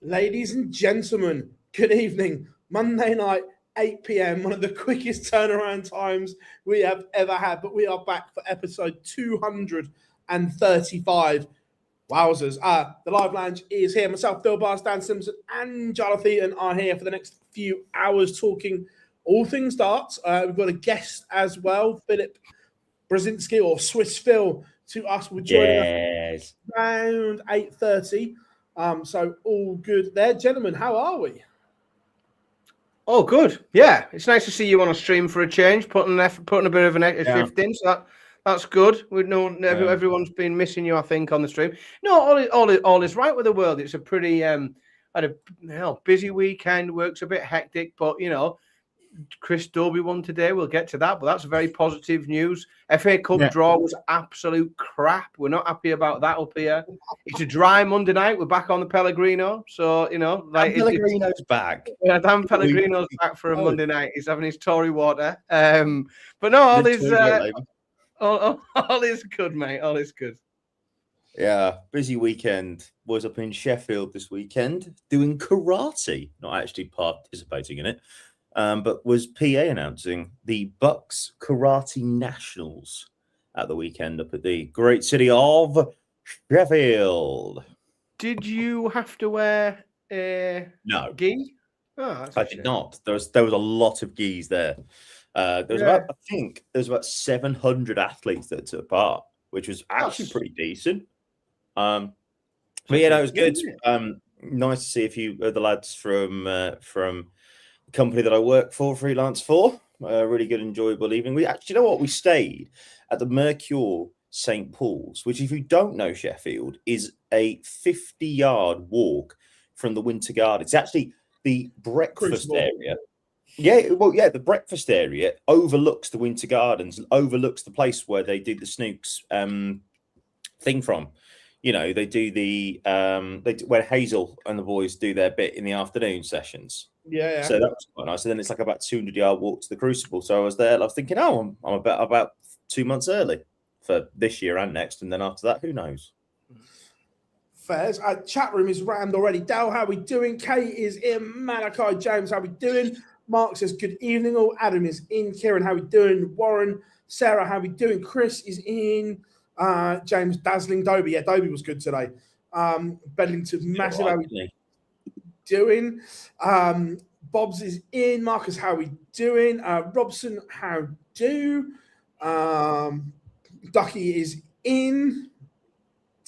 Ladies and gentlemen, good evening. Monday night, 8 p.m., one of the quickest turnaround times we have ever had, but we are back for episode 235. Wowzers. The live lounge is here. Myself, Phil Barnes, Dan Simpson, and Jonathan are here for the next few hours talking all things darts. We've got a guest as well, Philip Brzezinski, or Swiss Phil, to us. We're joining us around 8:30. So all good there. Gentlemen, how are we? Oh, good. Yeah, it's nice to see you on a stream for a change, putting a bit of an shift in. So that's good. We know everyone's been missing you, I think, on the stream. No, all is right with the world. It's a pretty had a busy weekend. Work's a bit hectic, but Chris Dobey won today. We'll get to that, but that's very positive news. FA Cup draw was absolute crap. We're not happy about that up here. It's a dry Monday night. We're back on the Pellegrino, so Pellegrino's back. Yeah, Dan Pellegrino's back for a Monday night. He's having his Tory water. But no, all is good, mate. All is good. Yeah, busy weekend. Was up in Sheffield this weekend doing karate. Not actually participating in it. But was PA announcing the Bucks Karate Nationals at the weekend up at the great city of Sheffield. Did you have to wear no gi? Oh, I did not. There was a lot of gis there. There was about 700 athletes that took part, which was actually pretty decent. But it was good. Nice to see a few of the lads from company that I work for, freelance for. Really good, enjoyable evening. We actually, we stayed at the Mercure St. Paul's, which, if you don't know Sheffield, is a 50-yard walk from the Winter Garden. It's actually the breakfast area. The breakfast area overlooks the Winter Gardens and overlooks the place where they do the Snooks thing from. They do where Hazel and the boys do their bit in the afternoon sessions. Yeah. So that was quite nice. And then it's like about 200-yard walk to the Crucible. So I was there. I was thinking, I'm about 2 months early for this year and next. And then after that, who knows? Fairs. Chat room is rammed already. Dal, how we doing? Kate is in. Malachi James, how we doing? Mark says, good evening all. Adam is in. Kieran, how we doing? Warren, Sarah, how we doing? Chris is in. James dazzling. Dobey. Yeah, Dobey was good today. Bedlington, massive. How we doing? Bob's is in. Marcus, how we doing? Robson, how do? Ducky is in.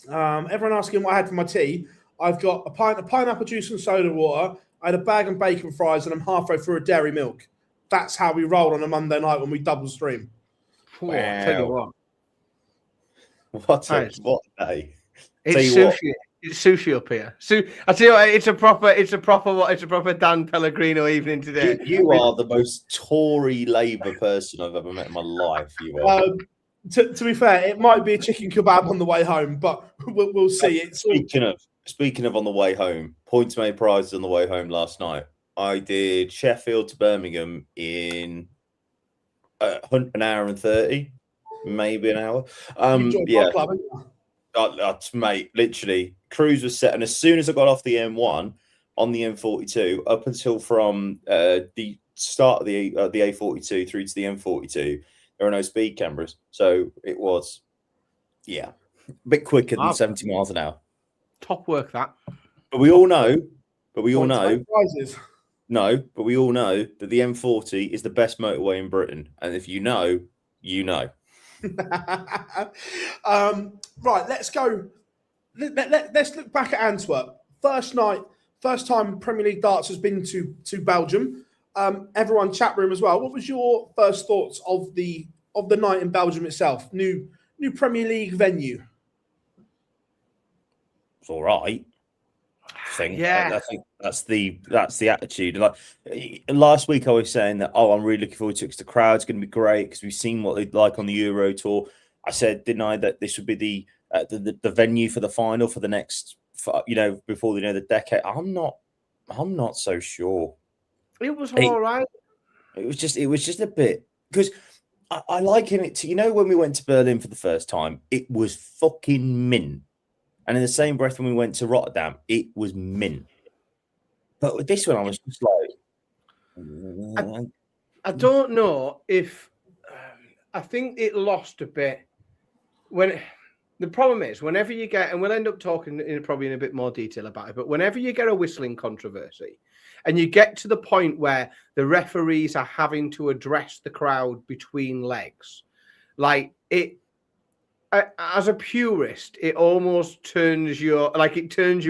Everyone asking what I had for my tea. I've got a pint of pineapple juice and soda water. I had a bag of bacon fries, and I'm halfway through a dairy milk. That's how we roll on a Monday night when we double stream. Wow. I'll tell you what. What a day! It's sushi. It's sushi up here. I tell you what, it's a proper Dan Pellegrino evening today. You are the most Tory Labour person I've ever met in my life. You are. To be fair, it might be a chicken kebab on the way home, but we'll see. Speaking of on the way home, points made prizes on the way home last night. I did Sheffield to Birmingham in an hour and 30, maybe an hour. Mate, literally, cruise was set, and as soon as I got off the M1 on the M42, up until from the start of the A42 through to the M42, there are no speed cameras, so it was, a bit quicker than 70 miles an hour. Top work, that. But we all know that the M40 is the best motorway in Britain, and if you know, you know. Right, let's go. Let's look back at Antwerp. First time Premier League darts has been to Belgium. Everyone chat room as well. What was your first thoughts of the night in Belgium itself? New Premier League venue. It's all right. I think that's the attitude. Like last week, I was saying that I'm really looking forward to it because the crowd's going to be great because we've seen what they'd like on the Euro tour. I said, didn't I, that this would be the venue for the final for the next, before the decade. I'm not so sure. It was all right. It was just a bit because I liken it to when we went to Berlin for the first time, it was fucking mint. And in the same breath, when we went to Rotterdam, it was mint. But with this one, I was just like, I don't know if I think it lost a bit when. The problem is, whenever you get, and we'll end up talking probably in a bit more detail about it, but whenever you get a whistling controversy and you get to the point where the referees are having to address the crowd between legs, like it, as a purist, it almost turns you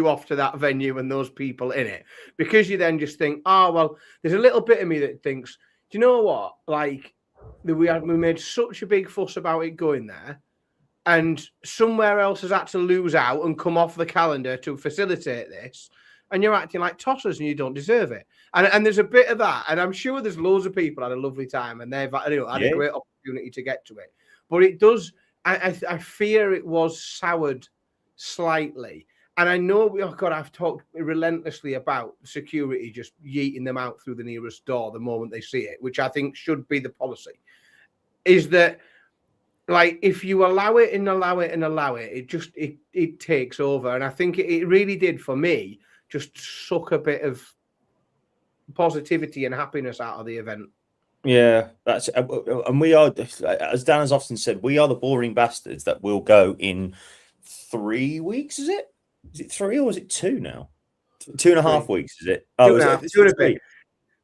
off to that venue and those people in it, because you then just think, oh, well, there's a little bit of me that thinks, do you know what? Like, we made such a big fuss about it going there, and somewhere else has had to lose out and come off the calendar to facilitate this, and you're acting like tossers and you don't deserve it. And there's a bit of that, and I'm sure there's loads of people had a lovely time and they've had a great opportunity to get to it. But it does, I fear it was soured slightly. And I know, I've talked relentlessly about security just yeeting them out through the nearest door the moment they see it, which I think should be the policy, is that, like, if you allow it, it takes over. And I think it really did, for me, just suck a bit of positivity and happiness out of the event. Yeah, that's, and we are, as Dan has often said, we are the boring bastards that will go in 3 weeks. Is it 3 or is it 2 now? 2.5 weeks, is it? Oh, two and a bit.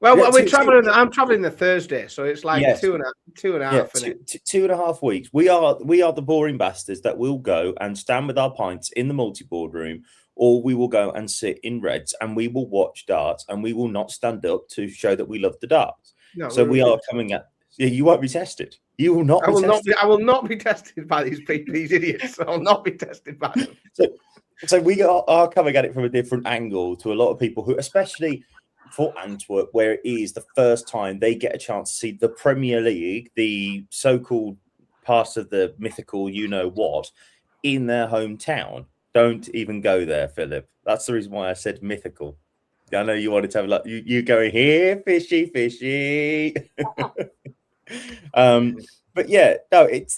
Well, yeah, we're traveling. I'm traveling the Thursday, so it's like 2.5. 2.5 weeks. We are the boring bastards that will go and stand with our pints in the multi-board room, or we will go and sit in Reds and we will watch darts, and we will not stand up to show that we love the darts. No, so we are coming at. Yeah, you won't be tested. You will not. I will not be tested by these people, these idiots. I will not be tested by them. So we are coming at it from a different angle to a lot of people who, especially for Antwerp, where it is the first time they get a chance to see the Premier League, the so-called part of the mythical you-know-what, in their hometown. Don't even go there, Philip. That's the reason why I said mythical. I know you wanted to have like you going here, fishy. But yeah, no, it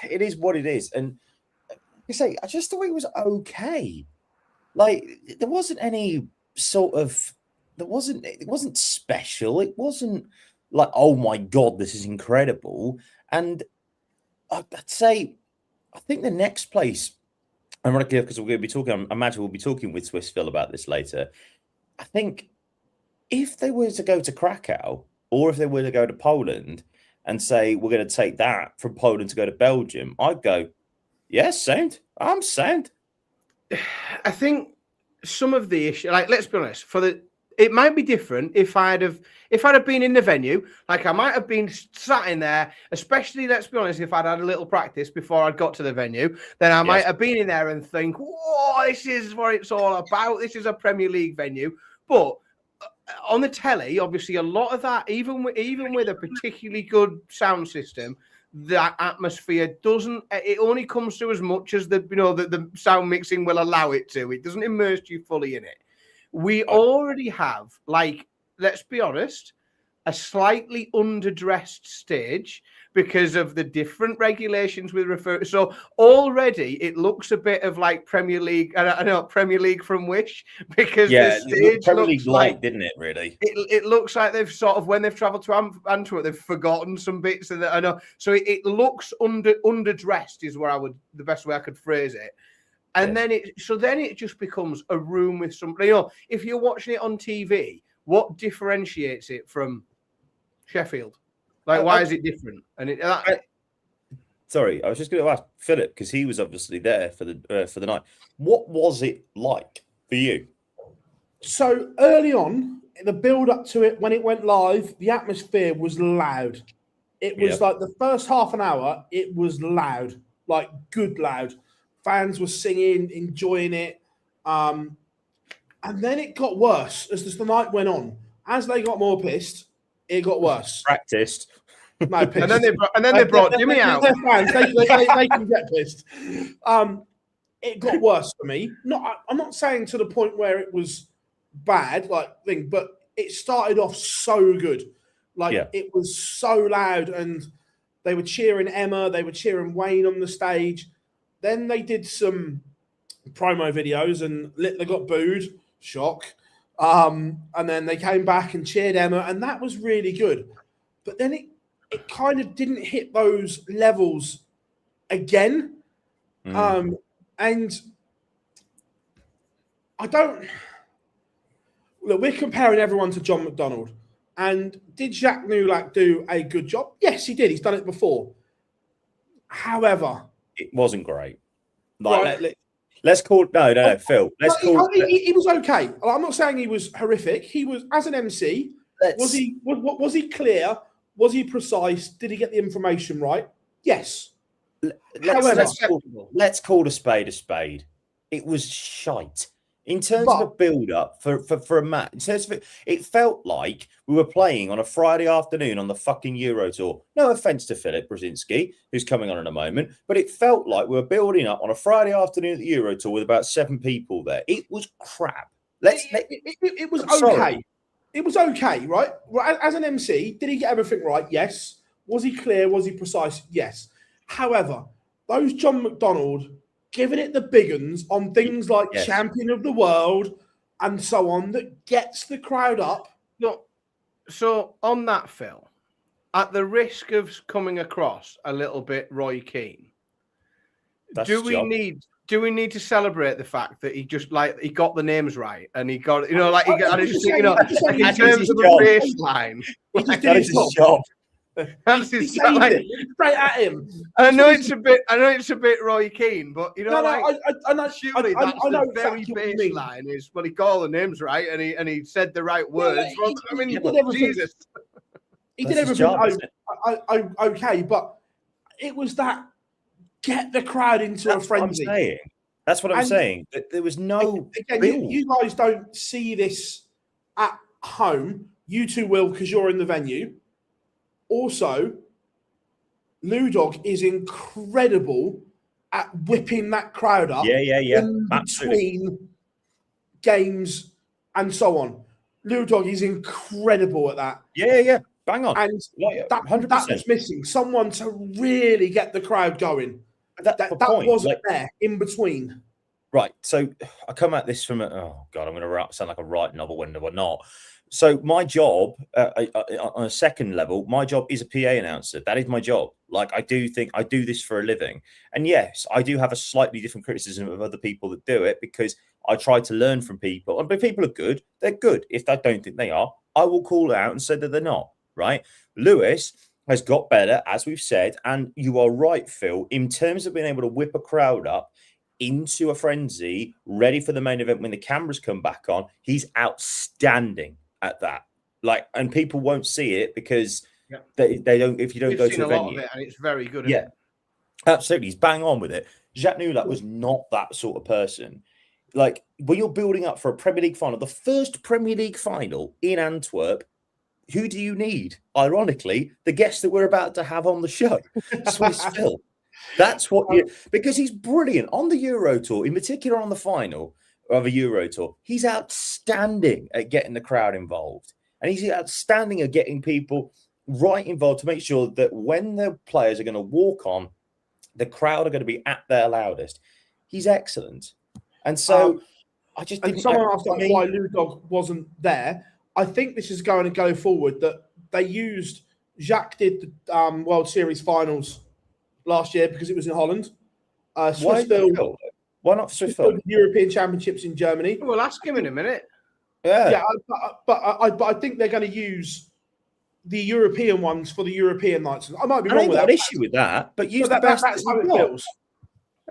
is what it is. And like I say, I just thought it was okay. Like, there wasn't any sort of, it wasn't special. It wasn't like, oh my God, this is incredible. And I'd say, I think the next place, I'm going to give, because we're going to be talking, I imagine we'll be talking with Swiss Phil about this later. I think if they were to go to Krakow, or if they were to go to Poland and say, we're going to take that from Poland to go to Belgium, I'd go, yes, sound. I'm sound. I think some of the issue, like, let's be honest, it might be different if I'd have been in the venue, like I might have been sat in there, especially, let's be honest, if I'd had a little practice before I'd got to the venue, then I might have been in there and think, whoa, this is what it's all about. This is a Premier League venue. But on the telly, obviously, a lot of that, even with a particularly good sound system, that atmosphere it only comes to as much as the sound mixing will allow it to. It doesn't immerse you fully in it. We already have, like, let's be honest, a slightly underdressed stage because of the different regulations we refer to. So already it looks a bit of like Premier League. I know Premier League from Wish, because the stage Premier League light, didn't it? Really, it looks like they've sort of, when they've travelled to Antwerp, they've forgotten some bits of that. I know, so it looks underdressed is the best way I could phrase it. And then it just becomes a room with some. If you're watching it on TV, what differentiates it from Sheffield? Like, why is it different? And sorry, I was just going to ask Philip, because he was obviously there for the night. What was it like for you? So early on, the build up to it, when it went live, the atmosphere was loud. It was like the first half an hour, it was loud, like good loud. Fans were singing, enjoying it. And then it got worse as the night went on. As they got more pissed, it got worse. Practiced. No, pissed. And then they brought Jimmy out. They're fans. They can get pissed. It got worse for me. I'm not saying to the point where it was bad, but it started off so good. It was so loud, and they were cheering Emma, they were cheering Wayne on the stage. Then they did some promo videos and they got booed. Shock. And then they came back and cheered Emma, and that was really good. But then it kind of didn't hit those levels again. And I don't look, we're comparing everyone to John McDonald. And did Jacques Nulac do a good job? Yes, he did. He's done it before. However, it wasn't great. Like, let's call Phil. He was okay. I'm not saying he was horrific. He was, as an MC, was he clear? Was he precise? Did he get the information right? Yes. Let's call a spade a spade. It was shite. In terms of a build-up for a match, in terms of it felt like we were playing on a Friday afternoon on the fucking Euro Tour. No offense to Philip Brzezinski, who's coming on in a moment, but it felt like we were building up on a Friday afternoon at the Euro Tour with about 7 people there. It was crap. It was okay. It was okay, right? As an MC, did he get everything right? Yes. Was he clear? Was he precise? Yes. However, those John McDonald giving it the big uns on things like champion of the world and so on that gets the crowd up. No, so on that, Phil, at the risk of coming across a little bit Roy Keane, do we need to celebrate the fact that he just he got the names right and he got in terms of the baseline, that is his job. That's his straight at him. I know it's a bit Roy Keane, but surely that's the very baseline is he got the names right and he said the right words. Jesus. He did everything okay, but it was that get the crowd into a frenzy. That's what I'm saying. There was no again, you guys don't see this at home. You two will because you're in the venue. Also, Ludog is incredible at whipping that crowd up in between games and so on. Ludog is incredible at that. Yeah. Bang on. And that was missing. Someone to really get the crowd going. That wasn't there in between. Right. So I come at this from I'm going to sound like a right novel when we're not. So my job on a second level, my job is a PA announcer. That is my job. Like I do think I do this for a living. And yes, I do have a slightly different criticism of other people that do it because I try to learn from people. And if people are good, they're good. If I don't think they are, I will call out and say that they're not. Right. Lewis has got better, as we've said. And you are right, Phil, in terms of being able to whip a crowd up into a frenzy, ready for the main event when the cameras come back on. He's outstanding at that, and people won't see it because they don't. If you don't go to the venue, and it's very good. Yeah, absolutely, he's bang on with it. Jacques Nulac was not that sort of person. Like when you're building up for a Premier League final, the first Premier League final in Antwerp, who do you need? Ironically, the guest that we're about to have on the show, Swiss Phil. That's what because he's brilliant on the Euro Tour, in particular on the final of a Euro Tour. He's outstanding at getting the crowd involved. And he's outstanding at getting people right involved to make sure that when the players are going to walk on, the crowd are going to be at their loudest. He's excellent. And so I just didn't... Someone asked why Ludog wasn't there. I think this is going to go forward, that they used... Jacques did the World Series finals last year because it was in Holland. Why not Swiss Phil? European Championships in Germany. We'll ask him in a minute. Yeah, but I think they're going to use the European ones for the European nights. I might be wrong with that. I ain't got an issue with that, but use the best that's how it feels.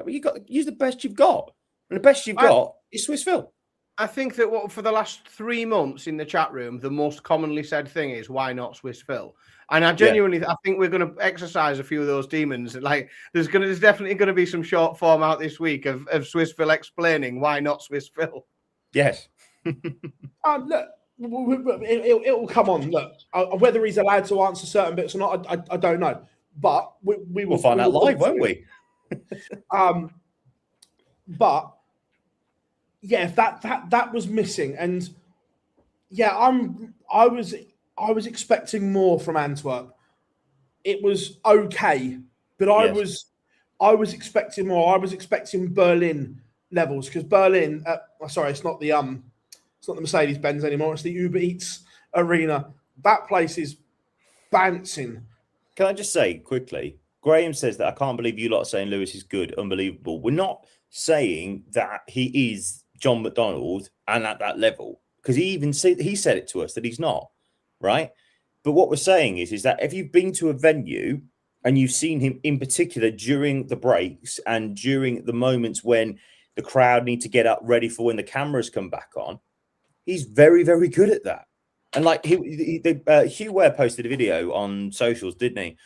You got use the best you've got, and the best you've got is Swiss Phil. I think that for the last 3 months in the chat room, the most commonly said thing is, why not Swiss Phil? And I genuinely, I think we're going to exercise a few of those demons. Like there's definitely going to be some short form out this week of Swiss Phil explaining why not Swiss Phil. Yes. Look, it will come on. Look, whether he's allowed to answer certain bits or not, I don't know. But we'll find out live, won't we? But yeah, that was missing, and yeah, I was expecting more from Antwerp. It was okay, but I was expecting more. I was expecting Berlin levels because Berlin. Sorry, it's not It's not the Mercedes-Benz anymore. It's the Uber Eats Arena. That place is bouncing. Can I just say quickly, Graham says that I can't believe you lot are saying Lewis is good, unbelievable. We're not saying that he is John McDonald and at that level, because he said it to us that he's not, right? But what we're saying is that if you've been to a venue and you've seen him in particular during the breaks and during the moments when the crowd need to get up ready for when the cameras come back on, he's very, very good at that. And like Hugh Ware posted a video on socials, didn't he,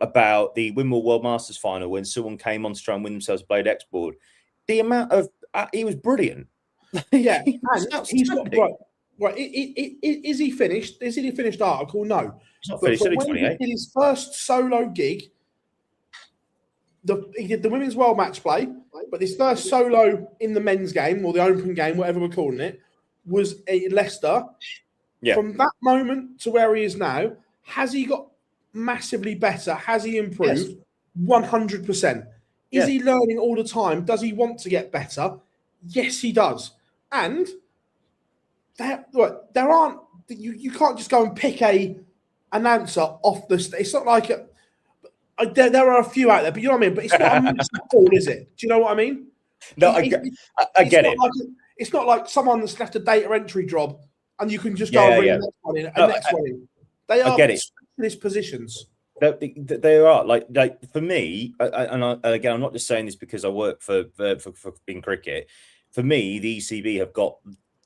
about the Wimbledon World Masters final when someone came on to try and win themselves a Blade X board. The amount of he was brilliant. Yeah, and he's got right. Is he finished? Is he finished article? No, he's not finished. When he did his first solo gig, he did the women's world match play, but his first solo in the men's game or the open game, whatever we're calling it, was in Leicester. Yeah. From that moment to where he is now, has he got massively better? Has he improved? 100%. Is he learning all the time? Does he want to get better? Yes, he does. And there aren't you can't just go and pick a announcer off the. It's not like there are a few out there, but you know what I mean. But it's not a massive pool, is it? Do you know what I mean? No, I get it. It's not like someone that's left a data entry job and you can just go and bring the next one in. Next one in. They are specialist positions. They are like for me, and again, I'm not just saying this because I work for in cricket. For me, the ECB have got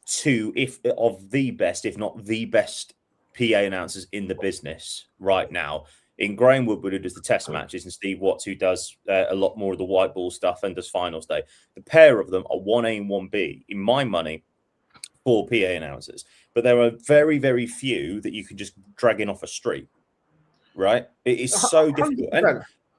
two, if of the best, if not the best, PA announcers in the business right now. In Graham Woodward, who does the test matches, and Steve Watts, who does a lot more of the white ball stuff and does finals day. The pair of them are 1A and 1B, in my money, for PA announcers. But there are very, very few that you can just drag in off a street, right? It is so difficult.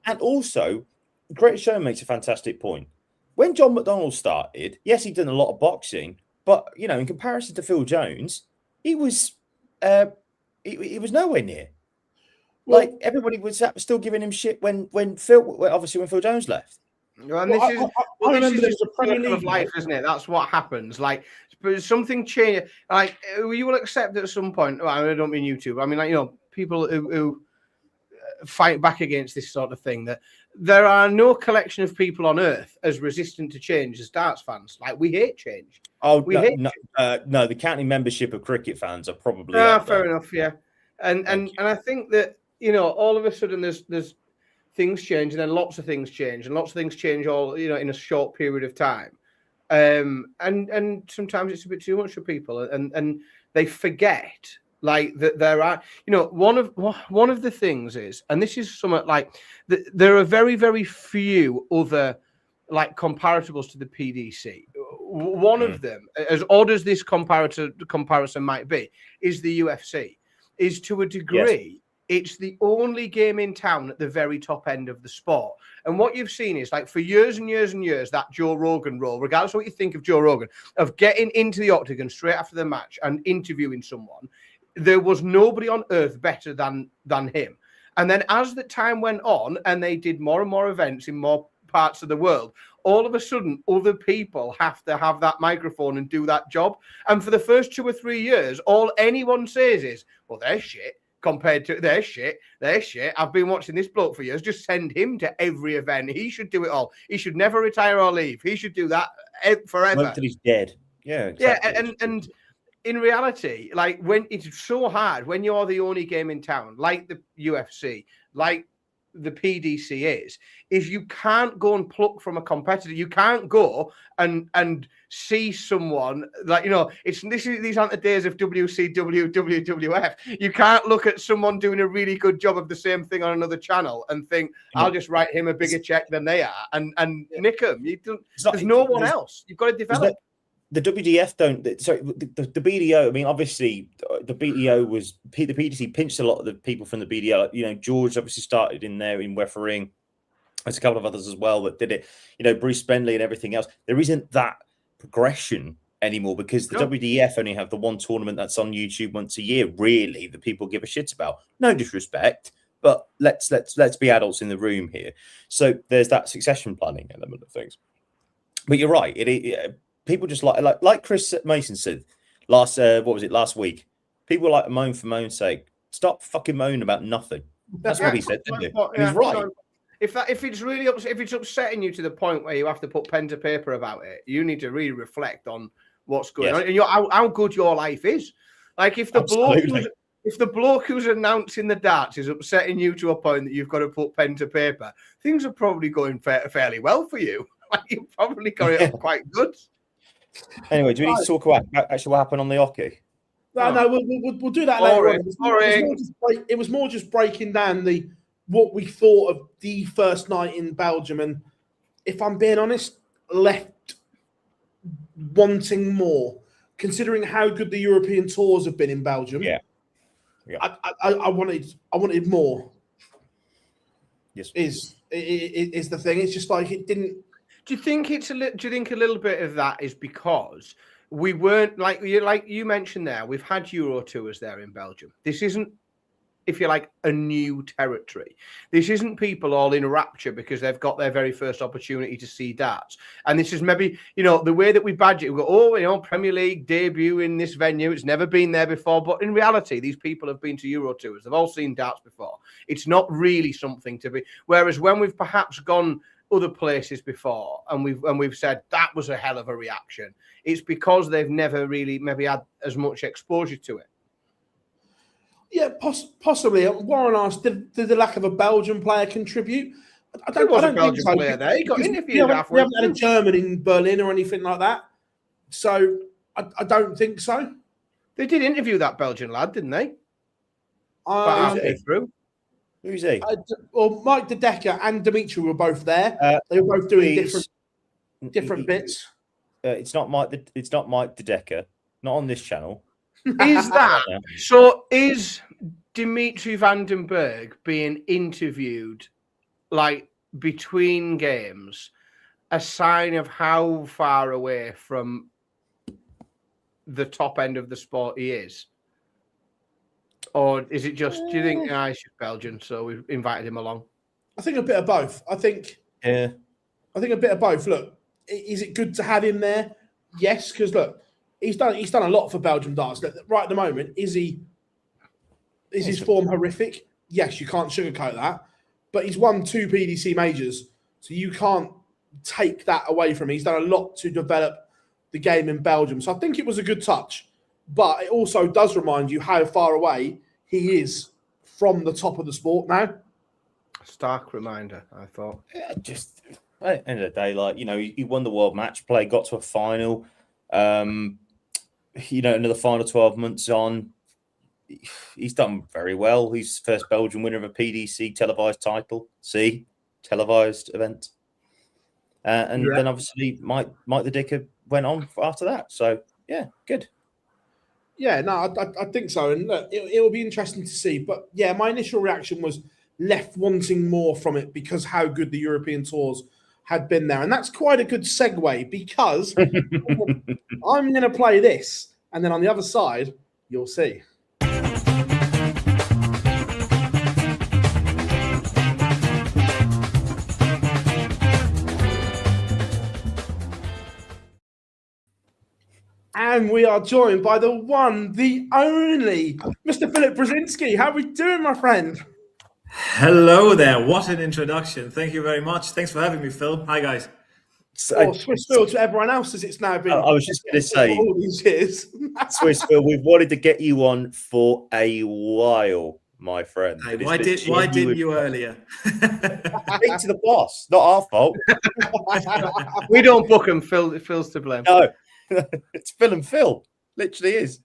And also, Great Show makes a fantastic point. When John McDonald started, yes, he'd done a lot of boxing, but, you know, in comparison to Phil Jones, he was nowhere near. Well, like everybody was still giving him shit when Phil Jones left. And this is just a Premier League of life, isn't it? That's what happens. Like something changed. Like you will accept at some point. Well, I don't mean YouTube. I mean, like, you know, people who fight back against this sort of thing. That there are no collection of people on earth as resistant to change as darts fans. Like we hate change. Oh, no, the county membership of cricket fans are probably. Fair enough. Yeah, and I think that. You know, all of a sudden there's things change, and then lots of things change, and lots of things change all, you know, in a short period of time. And sometimes it's a bit too much for people, and they forget like that there are, you know, one of the things is, and this is somewhat like there are very, very few other like comparatibles to the PDC. One of them, as odd as this comparison might be, is the UFC. Is to a degree. Yes. It's the only game in town at the very top end of the sport. And what you've seen is, like, for years and years and years, that Joe Rogan role, regardless of what you think of Joe Rogan, of getting into the octagon straight after the match and interviewing someone, there was nobody on earth better than him. And then as the time went on and they did more and more events in more parts of the world, all of a sudden, other people have to have that microphone and do that job. And for the first 2 or 3 years, all anyone says is, well, they're shit. Compared to their shit. I've been watching this bloke for years. Just send him to every event. He should do it all. He should never retire or leave. He should do that forever. Until he's dead. Yeah, exactly. Yeah, and in reality, like when it's so hard when you're the only game in town, like the UFC, like the PDC is you can't go and pluck from a competitor. You can't go and see someone like, you know, these aren't the days of WCW, WWF. You can't look at someone doing a really good job of the same thing on another channel and think, I'll just write him a bigger check than they are and nick him. There's no one else. You've got to develop. The WDF don't. Sorry, the BDO. I mean, obviously, the BDO was the PDC pinched a lot of the people from the BDO. You know, George obviously started in there in refereeing. There's a couple of others as well that did it. You know, Bruce Spenley and everything else. There isn't that progression anymore because the WDF only have the one tournament that's on YouTube once a year. Really, that people give a shit about. No disrespect, but let's be adults in the room here. So there's that succession planning element of things. But you're right. People just like Chris Mason said, What was it, last week? People like moan for moan's sake. Stop fucking moaning about nothing. That's what he said, didn't he? He's right. So if it's upsetting you to the point where you have to put pen to paper about it, you need to really reflect on what's going on and how good your life is. Like if the bloke who's announcing the darts is upsetting you to a point that you've got to put pen to paper, things are probably going fairly well for you. Like you've probably got it up quite good. Anyway, do we need to talk about actually what happened on the hockey? No, we'll do that later on. It was more just breaking down what we thought of the first night in Belgium, and if I'm being honest, left wanting more, considering how good the European tours have been in Belgium. Yeah. I wanted more. Yes, is the thing. It's just like it didn't. Do you think a little bit of that is because we weren't like you mentioned there? We've had Euro tours there in Belgium. This isn't, if you like, a new territory. This isn't people all in rapture because they've got their very first opportunity to see darts. And this is maybe, the way that we badge it, we go, Premier League debut in this venue. It's never been there before. But in reality, these people have been to Euro tours. They've all seen darts before. It's not really something to be. Whereas when we've perhaps gone other places before and we've said that was a hell of a reaction, it's because they've never really maybe had as much exposure to it. Yeah, possibly. Warren asked, did the lack of a Belgian player contribute? I don't think so. Player there. He got interviewed we haven't had a German in Berlin or anything like that. So I don't think so. They did interview that Belgian lad, didn't they? Who's he? Well, Mike De Decker and Dimitri were both there. They were both doing different bits. It's not Mike De Decker. Not on this channel. Is that so? Is Dimitri Vandenberg being interviewed like between games a sign of how far away from the top end of the sport he is? Or is it just, do you think, he's just Belgian, so we've invited him along? I think a bit of both. I think a bit of both. Look, is it good to have him there? Yes, because look, he's done a lot for Belgium darts. Right at the moment, is his form horrific? Yes, you can't sugarcoat that. But he's won 2 PDC majors, so you can't take that away from him. He's done a lot to develop the game in Belgium. So I think it was a good touch. But it also does remind you how far away he is from the top of the sport now. Stark reminder, I thought. Yeah, just at the end of the day, he won the world match play, got to a final. Another final 12 months on. He's done very well. He's first Belgian winner of a PDC televised title. Televised event. Then obviously Mike the Dicker went on after that. So yeah, good. Yeah, no, I think so. And look, it will be interesting to see. But yeah, my initial reaction was left wanting more from it because how good the European tours had been there. And that's quite a good segue because I'm going to play this. And then on the other side, you'll see. And we are joined by the one, the only, Mr. Philip Brzezinski. How are we doing, my friend? Hello there. What an introduction. Thank you very much. Thanks for having me, Phil. Hi, guys. Swiss Phil to everyone else, as it's now been. I was just going to say, all these years. Swiss Phil, we've wanted to get you on for a while, my friend. Hey, why didn't you earlier? Speak to the boss. Not our fault. We don't book him. Phil's to blame. No. It's Phil and Phil. Literally is.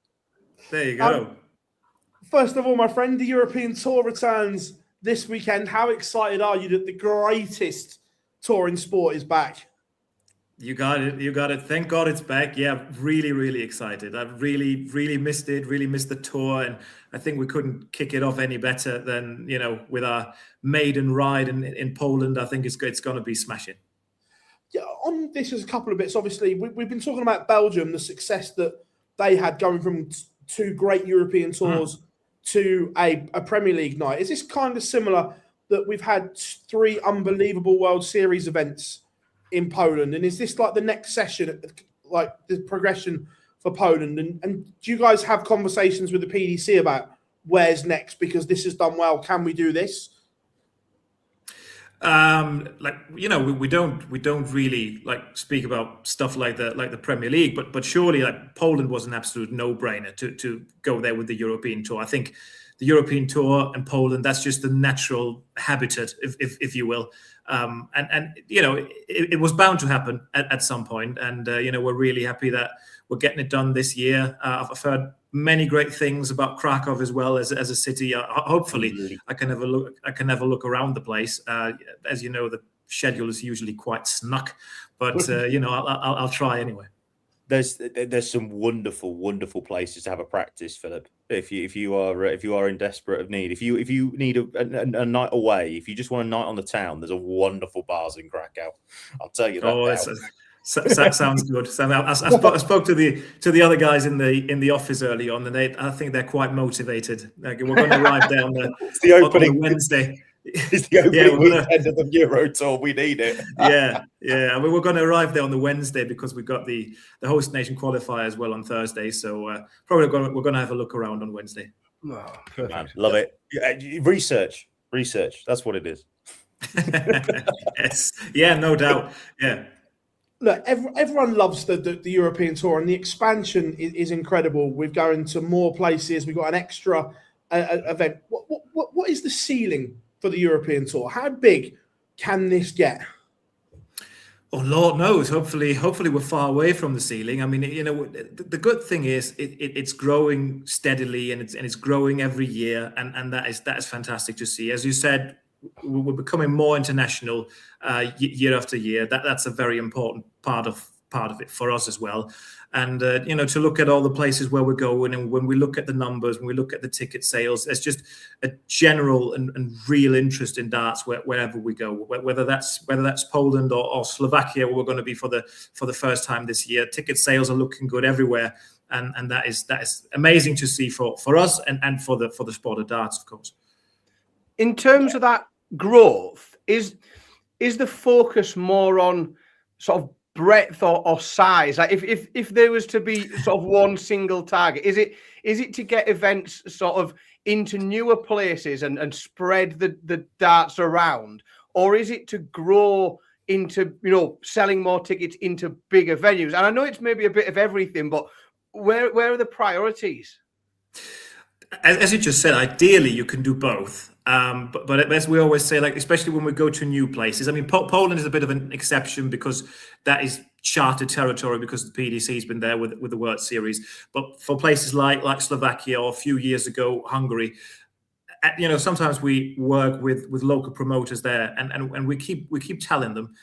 There you go. First of all, my friend, the European Tour returns this weekend. How excited are you that the greatest touring sport is back? You got it. Thank God it's back. Yeah, really, really excited. I've really missed it, really missed the tour. And I think we couldn't kick it off any better than, with our maiden ride in Poland. I think it's going to be smashing. Yeah, on this is a couple of bits. Obviously, we've been talking about Belgium, the success that they had going from 2 great European tours to a Premier League night. Is this kind of similar that we've had 3 unbelievable World Series events in Poland? And is this like the next session, like the progression for Poland. And do you guys have conversations with the PDC about where's next? Because this has done well. Can we do this? We don't really speak about stuff like the Premier League, but surely Poland was an absolute no-brainer to go there with the European tour. I think the European tour and Poland, that's just the natural habitat, if you will. It was bound to happen at some point, and we're really happy that we're getting it done this year. I've heard many great things about Krakow as well as a city. Hopefully, I can have a look around the place. As you know, the schedule is usually quite snug, but I'll try anyway. There's some wonderful places to have a practice, Philip. If you are in desperate of need, if you need a night away, if you just want a night on the town, there's a wonderful bars in Krakow. I'll tell you that. Oh, that sounds good. So I spoke to the other guys in the office early on, and I think they're quite motivated. We're going to arrive there on the Wednesday. It's the opening weekend of the Euro Tour. We need it. Yeah. We're going to arrive there on the Wednesday because we've got the host nation qualifier as well on Thursday. So probably we're going to have a look around on Wednesday. Oh, man, love it. Research. That's what it is. Yes. Yeah. No doubt. Yeah. Look, everyone loves the European Tour, and the expansion is incredible. We're going to more places. We've got an extra event. What is the ceiling for the European Tour? How big can this get? Oh, Lord knows. Hopefully we're far away from the ceiling. I mean, the good thing is it's growing steadily, and it's growing every year, and that is fantastic to see. As you said, we're becoming more international year after year. That's a very important part of it for us as well. And to look at all the places where we're going, and when we look at the numbers, when we look at the ticket sales, there's just a general and real interest in darts wherever we go. Whether that's Poland or Slovakia, where we're going to be for the first time this year, ticket sales are looking good everywhere, and that is amazing to see for us and for the sport of darts, of course. In terms of that growth, is the focus more on sort of breadth or size? Like if there was to be sort of one single target, is it to get events sort of into newer places and spread the darts around, or is it to grow into selling more tickets into bigger venues? And I know it's maybe a bit of everything, but where are the priorities? As you just said, ideally you can do both. But as we always say, especially when we go to new places, I mean, Poland is a bit of an exception because that is charted territory because the PDC has been there with the World Series. But for places like Slovakia or a few years ago, Hungary, sometimes we work with local promoters there, and we keep telling them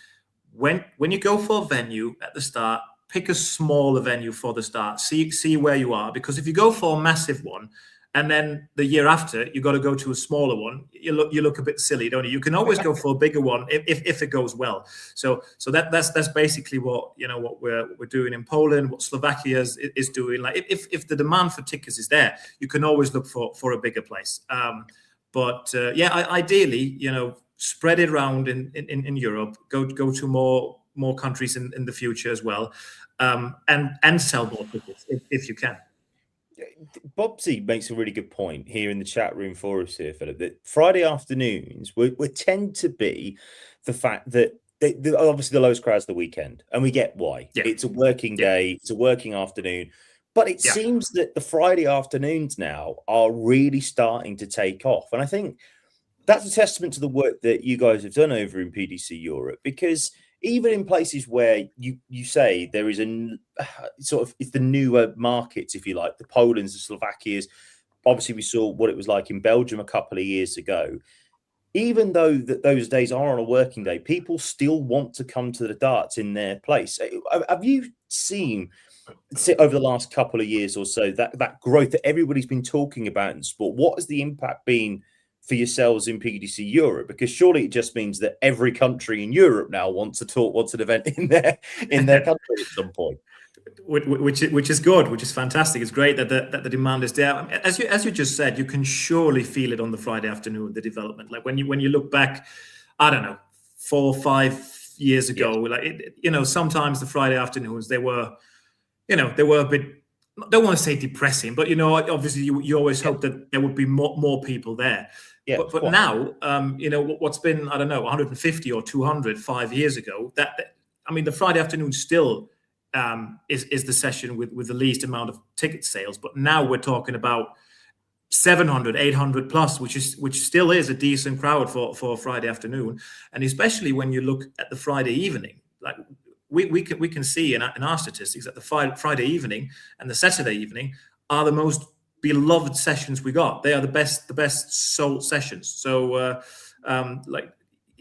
when you go for a venue at the start, pick a smaller venue for the start. See where you are, because if you go for a massive one, and then the year after, you got to go to a smaller one. You look a bit silly, don't you? You can always go for a bigger one if it goes well. So that's basically what we're doing in Poland. What Slovakia is doing. Like if the demand for tickets is there, you can always look for a bigger place. Ideally, spread it around in Europe. Go to more countries in the future as well, and sell more tickets if you can. Bobsy makes a really good point here in the chat room for us here, Philip, that Friday afternoons would tend to be the fact that obviously the lowest crowd's the weekend, and we get why. Yeah. It's a working day, it's a working afternoon, but it seems that the Friday afternoons now are really starting to take off. And I think that's a testament to the work that you guys have done over in PDC Europe, because even in places where you say there is it's the newer markets, if you like, the Polands, the Slovakias. Obviously, we saw what it was like in Belgium a couple of years ago. Even though those days are on a working day, people still want to come to the darts in their place. Have you seen over the last couple of years or so that growth that everybody's been talking about in sport? What has the impact been for yourselves in PDC Europe? Because surely it just means that every country in Europe now wants an event in their country at some point. Which is good, which is fantastic. It's great that the demand is there. As you just said, you can surely feel it on the Friday afternoon, the development. Like when you look back, I don't know, 4 or 5 years ago, sometimes the Friday afternoons they were a bit don't want to say depressing, but obviously you always hope that there would be more people there. Yeah, but now, what's been, I don't know, 150 or 200 5 years ago, the Friday afternoon still is the session with the least amount of ticket sales. But now we're talking about 700, 800 plus, which still is a decent crowd for a Friday afternoon. And especially when you look at the Friday evening, like we can see in our statistics that the Friday evening and the Saturday evening are the most beloved sessions we got. They are the best sold sessions. So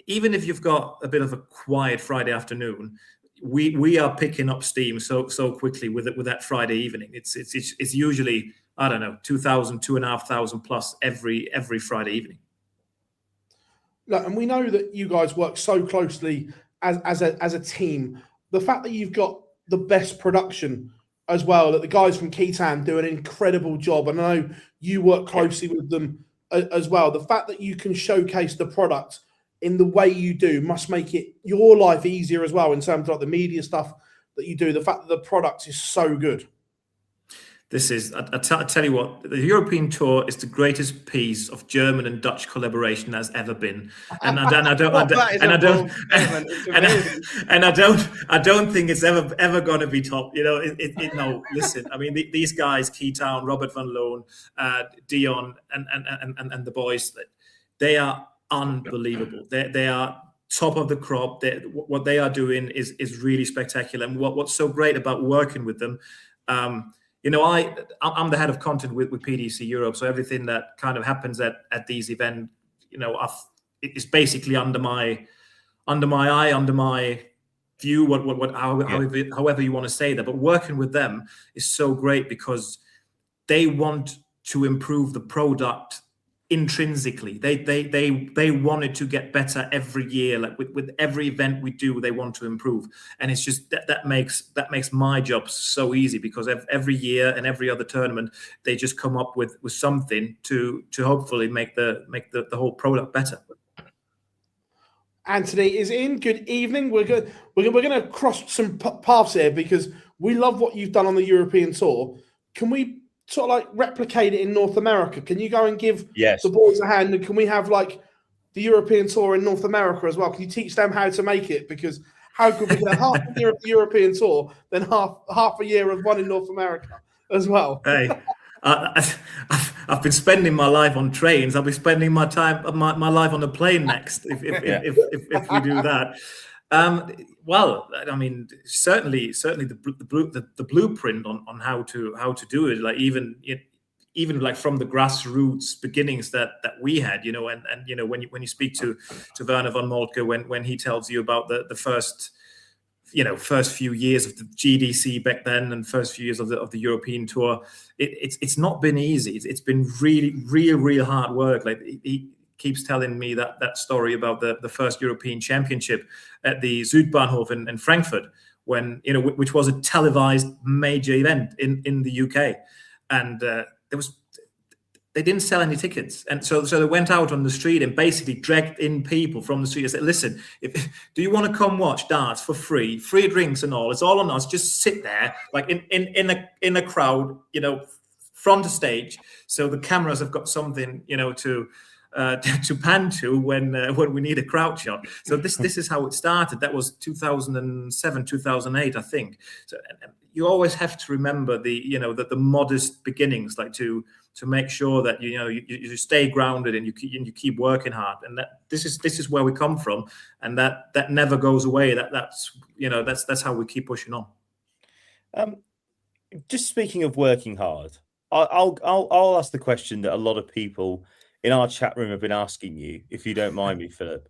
even if you've got a bit of a quiet Friday afternoon, we are picking up steam so quickly with that Friday evening. It's usually, I don't know, 2,000, 2,500 plus every Friday evening. Look, and we know that you guys work so closely as a team. The fact that you've got the best production as well, that the guys from Keaton do an incredible job, and I know you work closely with them as well. The fact that you can showcase the product in the way you do must make it your life easier as well in terms of like the media stuff that you do. The fact that the product is so good. This is, I tell you what, the European tour is the greatest piece of German and Dutch collaboration that's ever been, and I don't think it's ever going to be top. No, listen, I mean these guys, Keaton, Robert van Loon, Dion, and the boys, they are unbelievable. They are top of the crop. What they are doing is really spectacular, and what's so great about working with them. I'm the head of content with PDC Europe, so everything that kind of happens at these events, it's basically under my eye, under my view, however you want to say that. But working with them is so great because they want to improve the product intrinsically. They wanted to get better every year. Like with every event we do, they want to improve, and it's just that makes my job so easy, because every year and every other tournament they just come up with something to hopefully make the whole product better. Anthony is in. Good evening. We're going to cross some paths here because we love what you've done on the European tour. Can we sort of like replicate it in North America? Can you go and give the boys a hand, and can we have like the European tour in North America as well? Can you teach them how to make it? Because how could we get half a year of the European tour, then half a year of one in North America as well? Hey, I've been spending my life on trains. I'll be spending my life on a plane next if we do that. Well, I mean, certainly the blueprint on how to do it, like even like from the grassroots beginnings that we had, and when you speak to Werner von Moltke, when he tells you about the first few years of the GDC back then and first few years of the European tour, it's not been easy. It's been real hard work. Like he keeps telling me that story about the first European Championship at the Südbahnhof in Frankfurt, when which was a televised major event in the UK, and they didn't sell any tickets, and so they went out on the street and basically dragged in people from the street and said, "Listen, do you want to come watch darts for free drinks and all? It's all on us. Just sit there, like in a crowd, front of stage, so the cameras have got something, to pan to when we need a crowd shot." So this is how it started. That was 2007, 2008, I think. So you always have to remember the modest beginnings, like to make sure that you stay grounded and you keep working hard. And that this is where we come from, and that never goes away. That's how we keep pushing on. Just speaking of working hard, I'll ask the question that a lot of people in our chat room have been asking you, if you don't mind me, Philip.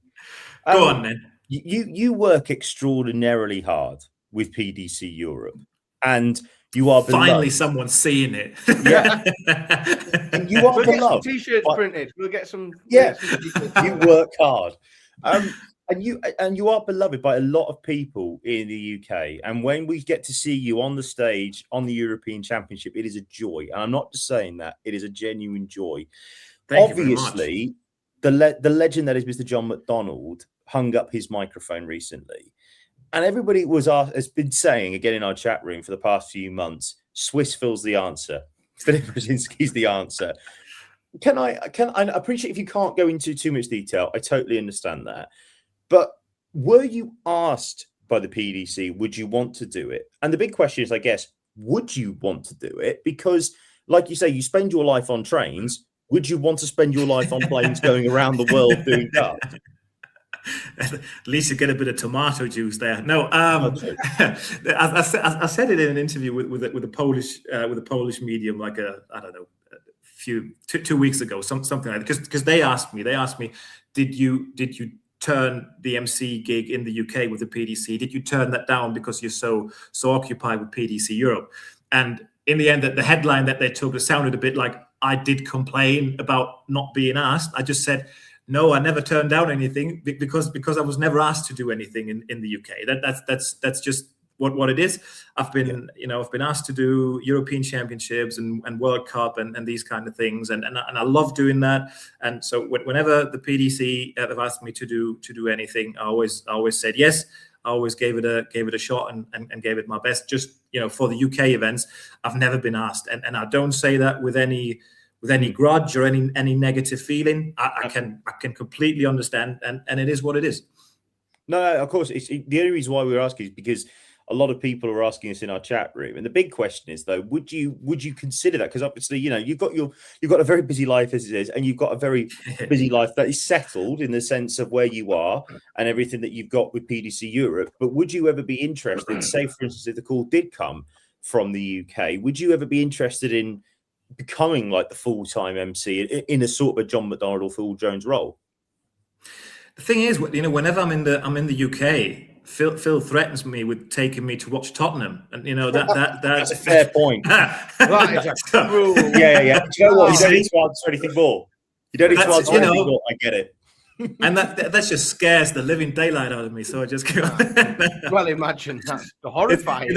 Go on, then. You work extraordinarily hard with PDC Europe, and you are finally beloved. Someone's seeing it. Yeah, and you are beloved. Get some t-shirts printed. We'll get some. Yeah, you work hard, and you are beloved by a lot of people in the UK. And when we get to see you on the stage on the European Championship, it is a joy. And I'm not just saying that; it is a genuine joy. Obviously, the legend that is Mr. John McDonald hung up his microphone recently, and everybody has been saying again in our chat room for the past few months, Swissville's the answer. Philip Brzezinski's the answer. I appreciate if you can't go into too much detail. I totally understand that. But were you asked by the PDC, would you want to do it? And the big question is, I guess, would you want to do it? Because, like you say, you spend your life on trains. Would you want to spend your life on planes going around the world doing darts? At least you get a bit of tomato juice there. No, I said it in an interview with a Polish medium, like I don't know, two weeks ago, something like that. Because they asked me, did you turn the MC gig in the UK with the PDC? Did you turn that down because you're so occupied with PDC Europe? And in the end, the headline that they took, it sounded a bit like I did complain about not being asked. I just said, no, I never turned down anything because I was never asked to do anything in the UK. That's just what it is. I've been asked to do European Championships and World Cup and these kind of things, and I love doing that. And so whenever the PDC have asked me to do anything, I always said yes. I always gave it a shot and gave it my best. Just for the UK events, I've never been asked, and I don't say that with any grudge or any negative feeling. I can completely understand, and it is what it is. No, of course. The only reason why we're asking is because a lot of people are asking us in our chat room, and the big question is, though, would you consider that? Because obviously, you've got a very busy life as it is, and you've got a very busy life that is settled in the sense of where you are and everything that you've got with PDC Europe. But would you ever be interested, say, for instance, if the call did come from the UK, would you ever be interested in becoming like the full-time MC in a sort of a John McDonald or Phil Jones role? The thing is, whenever I'm in the UK, Phil threatens me with taking me to watch Tottenham, and that's a fair point. Right, yeah. Do you know what? You don't need to answer anything more. You don't need to answer anything more. I get it. And that just scares the living daylight out of me. So I just go. Well, imagine that's horrifying.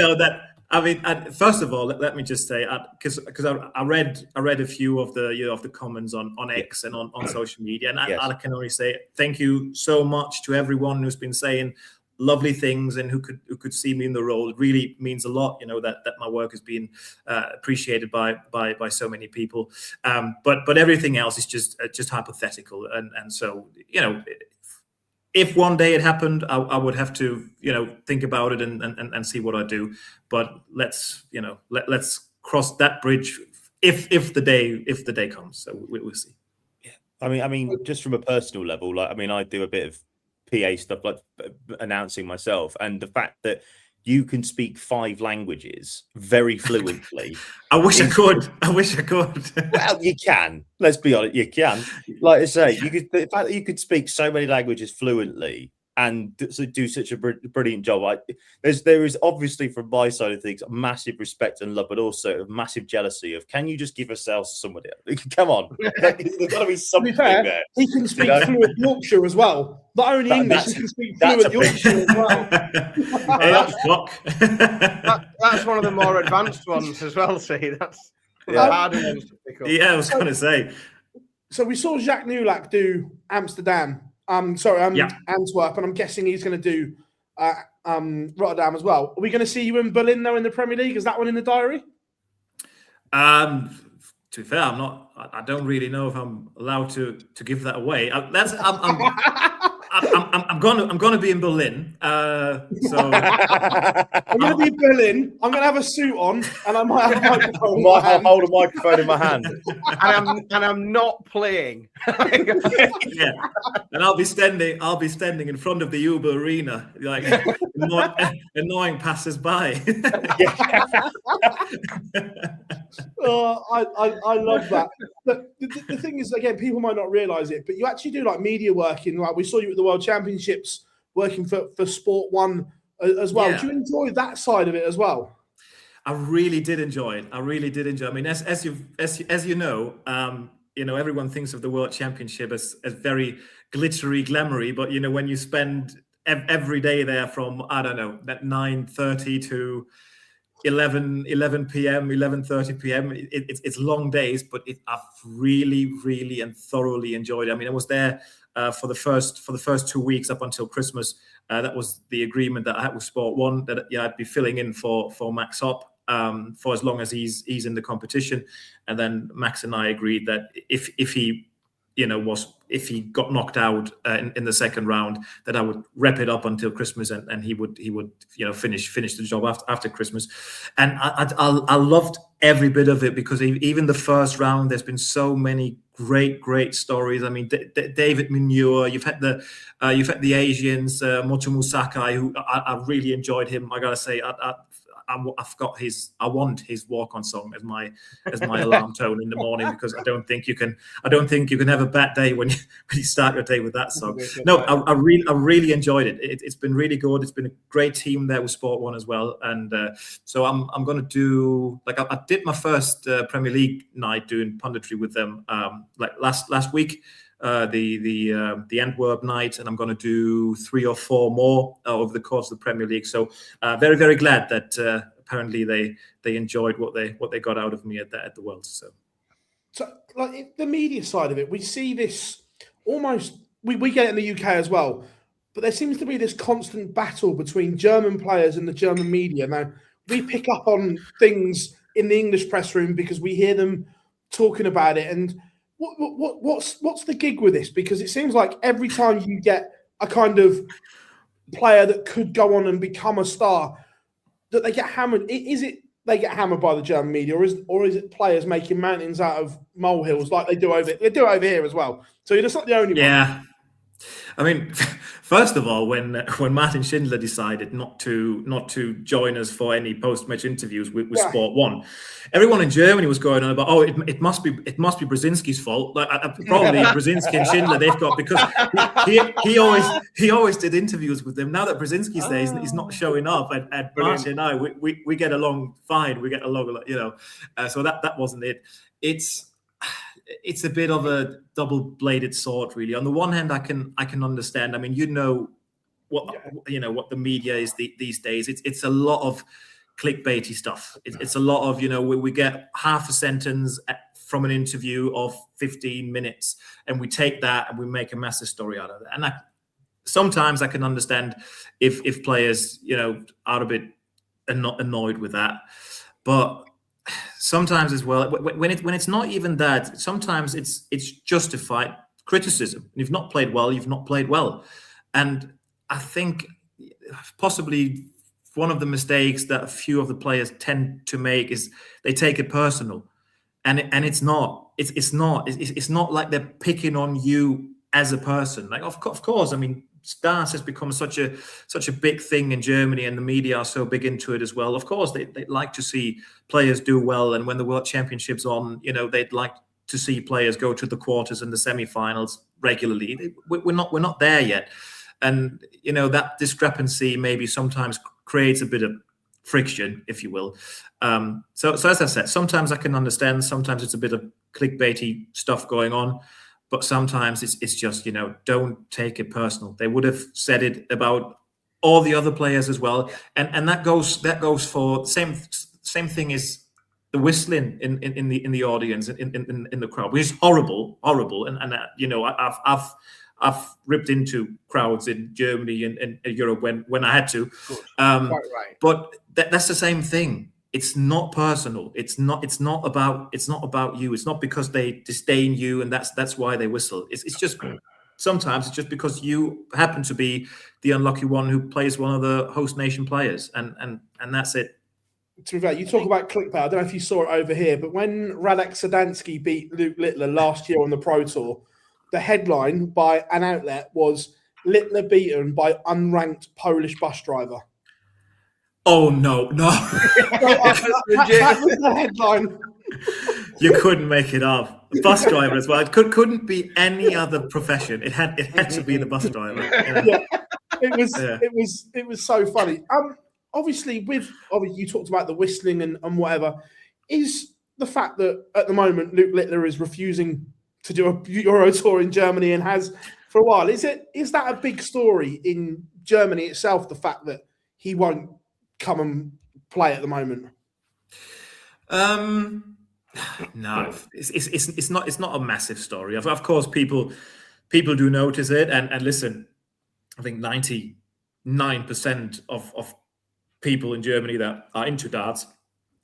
First of all, let me just say, because I read a few of the comments on X and on social media, and I can only say thank you so much to everyone who's been saying lovely things and who could see me in the role. It really means a lot, that my work is being appreciated by so many people. But everything else is just hypothetical, and so if one day it happened, I would have to think about it and see what I do. But let's cross that bridge if the day comes. So we'll see. Yeah, I mean, just from a personal level, I do a bit of PA stuff, like announcing myself, and the fact that you can speak 5 languages very fluently. I wish I could. Well, you can. Let's be honest, you can. Like I say, the fact that you could speak so many languages fluently and do such a brilliant job. There is obviously, from my side of things, massive respect and love, but also a massive jealousy of, can you just give ourselves somebody else? Come on. There's got to be something there. He can speak fluent Yorkshire as well. Not only English, he can speak fluent Yorkshire as well. That's one of the more advanced ones as well, see. That's the harder ones to pick up. Yeah, I was going to say. So we saw Jacques Nulak do Amsterdam. Antwerp, and I'm guessing he's going to do Rotterdam as well. Are we going to see you in Berlin now in the Premier League? Is that one in the diary? To be fair, I'm not. I don't really know if I'm allowed to give that away. I'm going to be in Berlin. So I'm going to be in Berlin. I'm going to have a suit on, and I might have a microphone. I'll hold a microphone in my hand, and I'm not playing. Yeah, and I'll be standing in front of the Uber Arena, like annoying passers-by. I love that. But the thing is, again, people might not realise it, but you actually do like media working. Like we saw you at the World Championships working for Sport 1 as well. Yeah. Do you enjoy that side of it as well? I really did enjoy it. I mean, as you know, everyone thinks of the World Championship as very glittery, glamoury, but when you spend every day there from, I don't know, that 9:30 to 11 p.m., 11:30 p.m. It's long days, but I've really, really and thoroughly enjoyed it. I mean, I was there for the first 2 weeks up until Christmas. That was the agreement that I had with Sport 1, that I'd be filling in for Max Hopp. for as long as he's in the competition. And then Max and I agreed that if he if he got knocked out in the second round, that I would wrap it up until Christmas, and he would finish the job after Christmas. And I loved every bit of it, because even the first round, there's been so many great stories. I mean, David Manure, you've had the Asians, Motomu Sakai, who I really enjoyed him. I gotta say, I want his walk-on song as my alarm tone in the morning, because I don't think you can have a bad day when you start your day with that song. No, I really enjoyed it. It's been really good. It's been a great team there with Sport One as well, and so I'm going to do, like, I did my first Premier League night doing punditry with them like last week. The Antwerp night, and I'm going to do 3 or 4 more over the course of the Premier League. So very, very glad that apparently they enjoyed what they got out of me at the Worlds. So like the media side of it, we see this almost, we get it in the UK as well, but there seems to be this constant battle between German players and the German media. Now, we pick up on things in the English press room because we hear them talking about it, and what's the gig with this? Because it seems like every time you get a kind of player that could go on and become a star, that they get hammered. Is it they get hammered by the German media, or is it players making mountains out of molehills like they do over here as well? So you're just not the only one. Yeah. I mean, first of all, when Martin Schindler decided not to join us for any post-match interviews with Sport One, everyone in Germany was going on about, oh, it must be Brzezinski's fault. Like, probably Brzezinski and Schindler, they've got, because he always did interviews with them. Now that Brzezinski's there, he's not showing up, and Martin and I we get along fine. We get along, so that wasn't it. It's a bit of a double-bladed sword, really. On the one hand, I can understand. I mean, what the media is these days. It's a lot of clickbaity stuff. It's a lot of we get half a sentence from an interview of 15 minutes, and we take that and we make a massive story out of it. And sometimes I can understand if players are a bit annoyed with that, but sometimes as well, when it's not even that, sometimes it's justified criticism. And you've not played well, you've not played well. And I think possibly one of the mistakes that a few of the players tend to make is they take it personal, and it's not like they're picking on you as a person. Like of course, I mean, DARTS has become such a big thing in Germany, and the media are so big into it as well. Of course, they like to see players do well, and when the World Championship's on, they'd like to see players go to the quarters and the semi-finals regularly. We're not there yet, and that discrepancy maybe sometimes creates a bit of friction, if you will. So as I said, sometimes I can understand. Sometimes it's a bit of clickbaity stuff going on. But sometimes it's just, don't take it personal. They would have said it about all the other players as well. And that goes for same thing as the whistling in the audience, in the crowd, which is horrible. And I've ripped into crowds in Germany and Europe when I had to. Right. But that's the same thing. It's not personal. It's not about you. It's not because they disdain you and that's why they whistle. It's just sometimes it's just because you happen to be the unlucky one who plays one of the host nation players, and that's it. To be fair, you talk about clickbait. I don't know if you saw it over here, but when Radek Sadansky beat Luke Littler last year on the Pro Tour, the headline by an outlet was "Littler beaten by unranked Polish bus driver." Oh no! That was the headline. You couldn't make it up. Bus driver as well. It couldn't be any other profession. It had to be the bus driver. Yeah. It was so funny. Obviously, you talked about the whistling and whatever. Is the fact that at the moment Luke Littler is refusing to do a Euro tour in Germany and has for a while? Is that a big story in Germany itself? The fact that he won't come and play at the moment? No, it's not a massive story. Of course, people do notice it, and listen, I think 99% of people in Germany that are into darts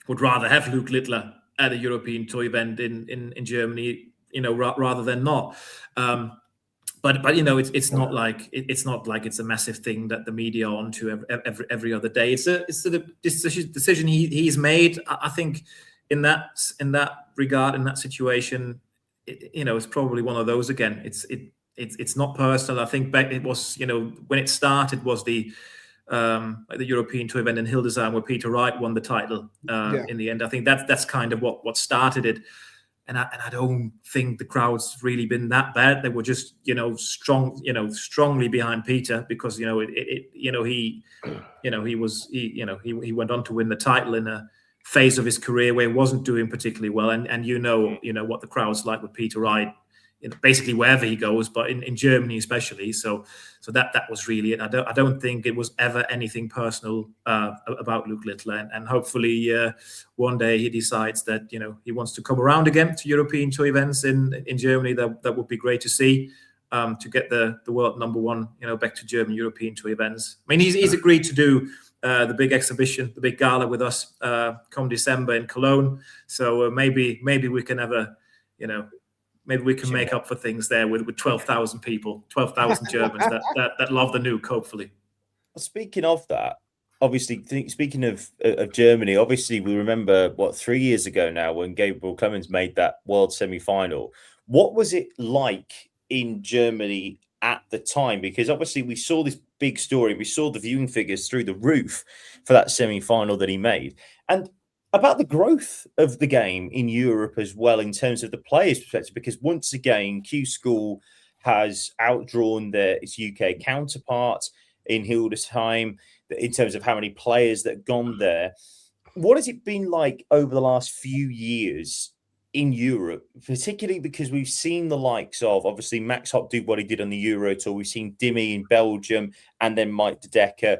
would rather have Luke Littler at a European tour event in Germany, rather than not. But it's not like it's a massive thing that the media are onto every other day. It's a decision he's made. I think in that regard, in that situation, it's probably one of those again. It's not personal. I think back it was when it started was the European tour event in Hildesheim where Peter Wright won the title in the end. I think that's kind of what started it. And I don't think the crowd's really been that bad. They were just, strongly behind Peter because, he went on to win the title in a phase of his career where he wasn't doing particularly well. And what the crowd's like with Peter Wright, basically wherever he goes, but in Germany especially. So that was really it. I don't think it was ever anything personal about Luke Littler, and hopefully one day he decides that he wants to come around again to European tour events in Germany. That would be great to see, to get the world number one back to German European tour events. I mean, he's agreed to do the big exhibition, the big gala with us come December in Cologne. So maybe we can have maybe we can make up for things there with 12,000 people, 12,000 Germans that love the nuke, hopefully. Speaking of that, obviously, speaking of Germany, obviously we remember 3 years ago now when Gabriel Clemens made that world semi-final. What was it like in Germany at the time? Because obviously we saw this big story. We saw the viewing figures through the roof for that semi-final that he made. And about the growth of the game in Europe as well, in terms of the players' perspective, because once again, Q School has outdrawn its UK counterpart in Hildesheim in terms of how many players that have gone there. What has it been like over the last few years in Europe, particularly because we've seen the likes of, obviously, Max Hopp do what he did on the Euro Tour. We've seen Dimmy in Belgium and then Mike De Decker.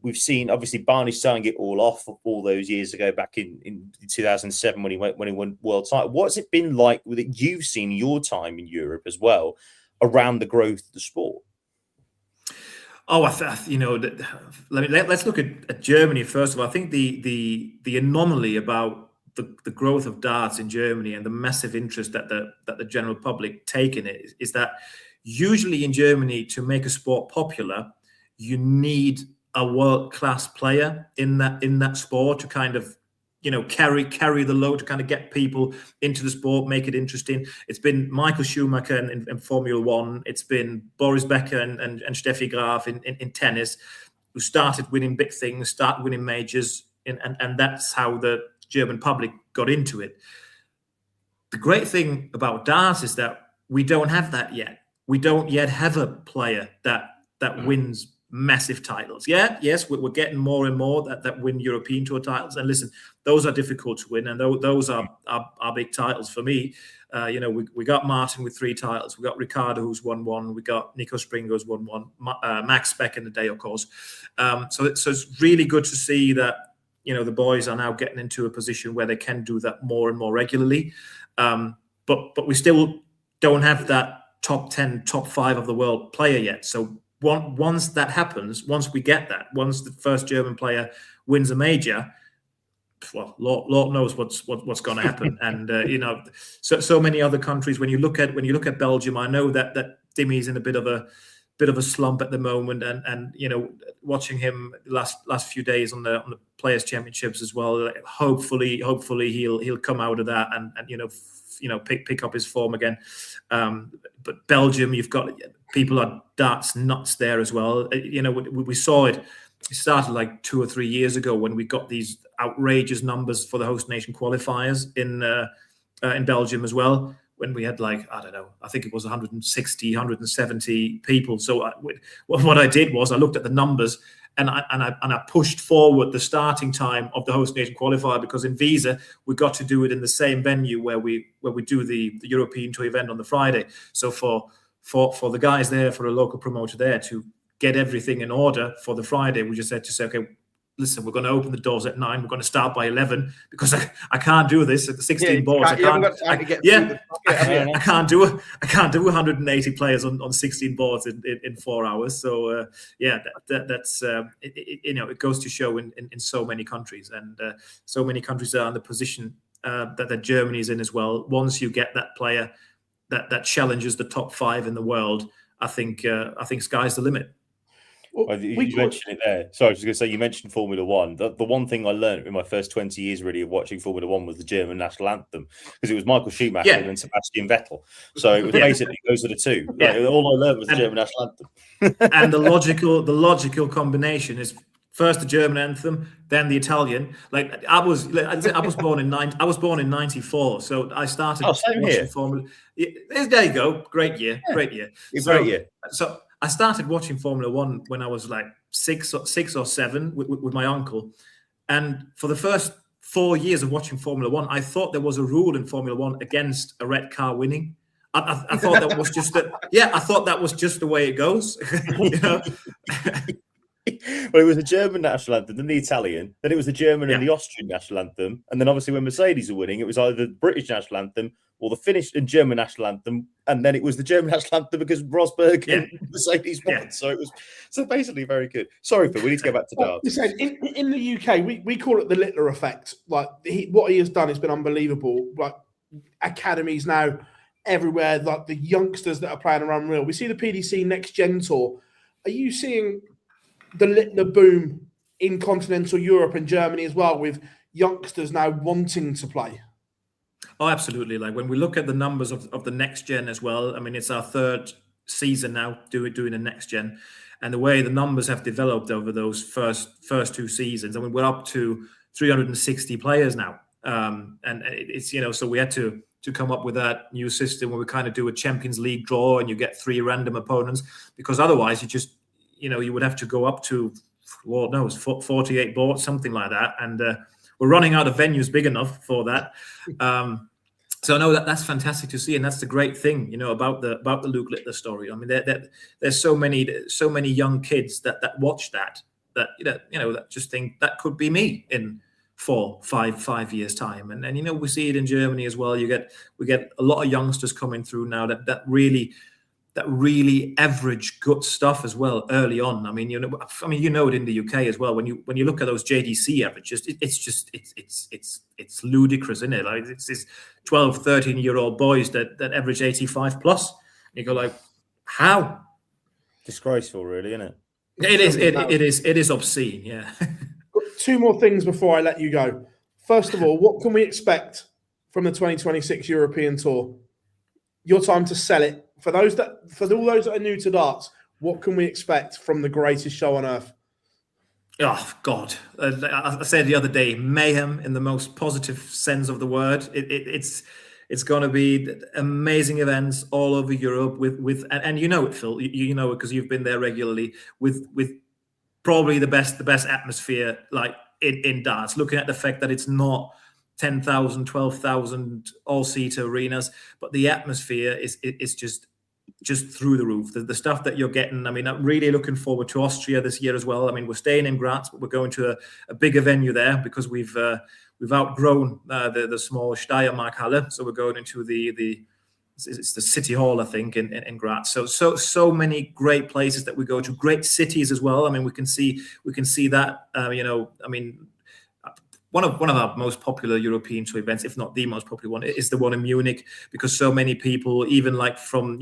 We've seen, obviously, Barney starting it all off all those years ago back in 2007 when he won world title. What's it been like with it you've seen your time in Europe as well around the growth of the sport? Oh, let's look at Germany first of all. I think the anomaly about the growth of darts in Germany and the massive interest that the general public take in it is that usually in Germany, to make a sport popular, you need a world-class player in that sport to kind of carry the load, to kind of get people into the sport, make it interesting. It's been Michael Schumacher in Formula One. It's been Boris Becker and Steffi Graf in tennis, who started winning big things, started winning majors, and that's how the German public got into it. The great thing about darts is that we don't have that yet. We don't yet have a player that wins massive titles. Yes, we're getting more and more that win European Tour titles. And listen, those are difficult to win, and those are big titles for me. We got Martin with 3 titles. We got Ricardo, who's won 1. We got Nico Springer, who's won 1. Max Beck in the day, of course. So it's really good to see that the boys are now getting into a position where they can do that more and more regularly. But we still don't have that top 10, top 5 of the world player yet. So once that happens, once we get that, once the first German player wins a major, well, Lord knows what's going to happen. And so many other countries. When you look at Belgium, I know that Dimmy's in a bit of a slump at the moment, and watching him last few days on the Players Championships as well. Hopefully he'll come out of that and pick up his form again. But Belgium, you've got people are darts nuts there as well. We saw it. It started like 2 or 3 years ago when we got these outrageous numbers for the host nation qualifiers in Belgium as well. When we had I think it was 160, 170 people. So what I did was I looked at the numbers and I pushed forward the starting time of the host nation qualifier, because in Visa we got to do it in the same venue where we do the European Tour event on the Friday. So for the guys there, for a local promoter there to get everything in order for the Friday, we just had to say, okay, listen, we're going to open the doors at 9. We're going to start by 11 because I can't do this at the 16 boards. I can't do 180 players on 16 boards in 4 hours. So that's it goes to show in so many countries, and so many countries are in the position that Germany is in as well. Once you get that player that challenges the top 5 in the world, I think sky's the limit. Well, you mentioned it there. Sorry, I was going to say, you mentioned Formula One. The one thing I learned in my first 20 years really of watching Formula One was the German national anthem, because it was Michael Schumacher and Sebastian Vettel. So it was basically those are the two. Like, all I learned was the German national anthem. And the logical combination is first the German anthem, then the Italian. Like I was born in 94, so I started watching Formula. There you go, great year. Great year. So I started watching Formula One when I was like 6 or 7 with my uncle. And for the first 4 years of watching Formula One, I thought there was a rule in Formula One against a red car winning. I thought that was just I thought that was just the way it goes. Well, it was the German national anthem, then the Italian, then it was the German and the Austrian national anthem. And then obviously when Mercedes were winning, it was either the British national anthem or the Finnish and German national anthem, and then it was the German national anthem because Rosberg and Mercedes won. So it was basically very good. Sorry, Phil, we need to go back to darts. Listen, in the UK, we call it the Littler effect. Like what he has done has been unbelievable. Like academies now everywhere, like the youngsters that are playing around real. We see the PDC Next Gen Tour. Are you seeing the Littler boom in continental Europe and Germany as well, with youngsters now wanting to play? Oh, absolutely. Like when we look at the numbers of the next gen as well, I mean, it's our 3rd season now doing the next gen, and the way the numbers have developed over those first 2 seasons. I mean, we're up to 360 players now, and it's so we had to come up with that new system where we kind of do a Champions League draw and you get 3 random opponents, because otherwise you just you would have to go up to 48 boards, something like that, and we're running out of venues big enough for that. So I know that's fantastic to see, and that's the great thing, about the Luke Littler story. I mean, there's so many young kids that watch that just think that could be me in 5 years time, and we see it in Germany as well. We get a lot of youngsters coming through now that really average good stuff as well early on. I mean, it in the UK as well. When you look at those JDC averages, it's ludicrous, isn't it? Like it's this 12, 13-year-old boys that average 85 plus. And you go like, how? Disgraceful, really, isn't it? It is obscene. Yeah. Got 2 more things before I let you go. First of all, what can we expect from the 2026 European Tour? Your time to sell it. For all those that are new to darts, what can we expect from the greatest show on earth? Oh God! I said the other day, mayhem in the most positive sense of the word. It's going to be amazing events all over Europe with and you know it, Phil. You know it because you've been there regularly with probably the best atmosphere like in darts. Looking at the fact that it's not 10,000, 12,000 all-seater arenas, but the atmosphere is just through the roof. The stuff that you're getting, I mean, I'm really looking forward to Austria this year as well. I mean, we're staying in Graz, but we're going to a bigger venue there because we've outgrown the small Steiermark Halle, so we're going into it's the City Hall, I think, in Graz. So many great places that we go to, great cities as well. I mean, we can see that. I mean, one of our most popular European tour events, if not the most popular one, is the one in Munich, because so many people, even like from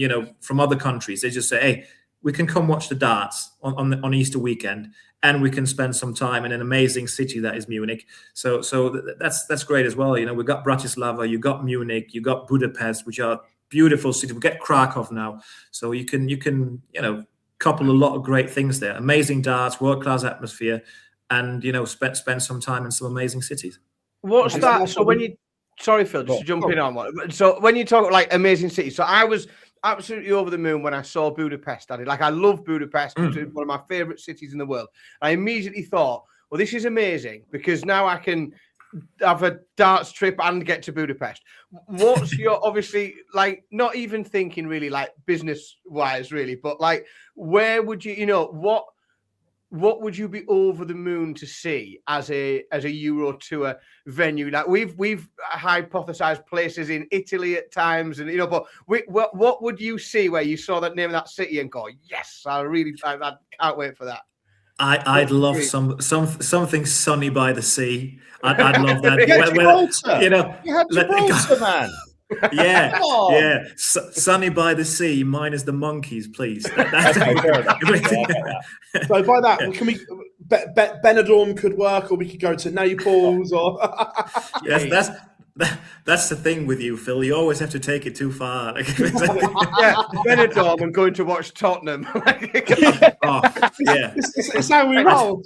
other countries, they just say, "Hey, we can come watch the darts on Easter weekend, and we can spend some time in an amazing city that is Munich." So that's great as well. We've got Bratislava, you got Munich, you got Budapest, which are beautiful cities. We get Krakow now, so you can couple a lot of great things there. Amazing darts, world class atmosphere. And spend some time in some amazing cities. What's that? So sorry, Phil, just to jump in on one. So when you talk like amazing cities, so I was absolutely over the moon when I saw Budapest. I love Budapest. It's one of my favorite cities in the world. I immediately thought, well, this is amazing because now I can have a darts trip and get to Budapest. What's your obviously like not even thinking really like business wise really, but like where would you what? what would you be over the moon to see as a Euro Tour venue? Like we've hypothesized places in Italy at times, and but what would you see where you saw that name of that city and go, yes, I can't wait for that. I'd love something sunny by the sea. I'd love that. You had Gibraltar, man. Yeah. Sunny by the sea, minus the monkeys, please. So by that, can we? Benidorm could work, or we could go to Naples, or yes, that's the thing with you, Phil. You always have to take it too far. Benidorm and going to watch Tottenham. It's how we roll.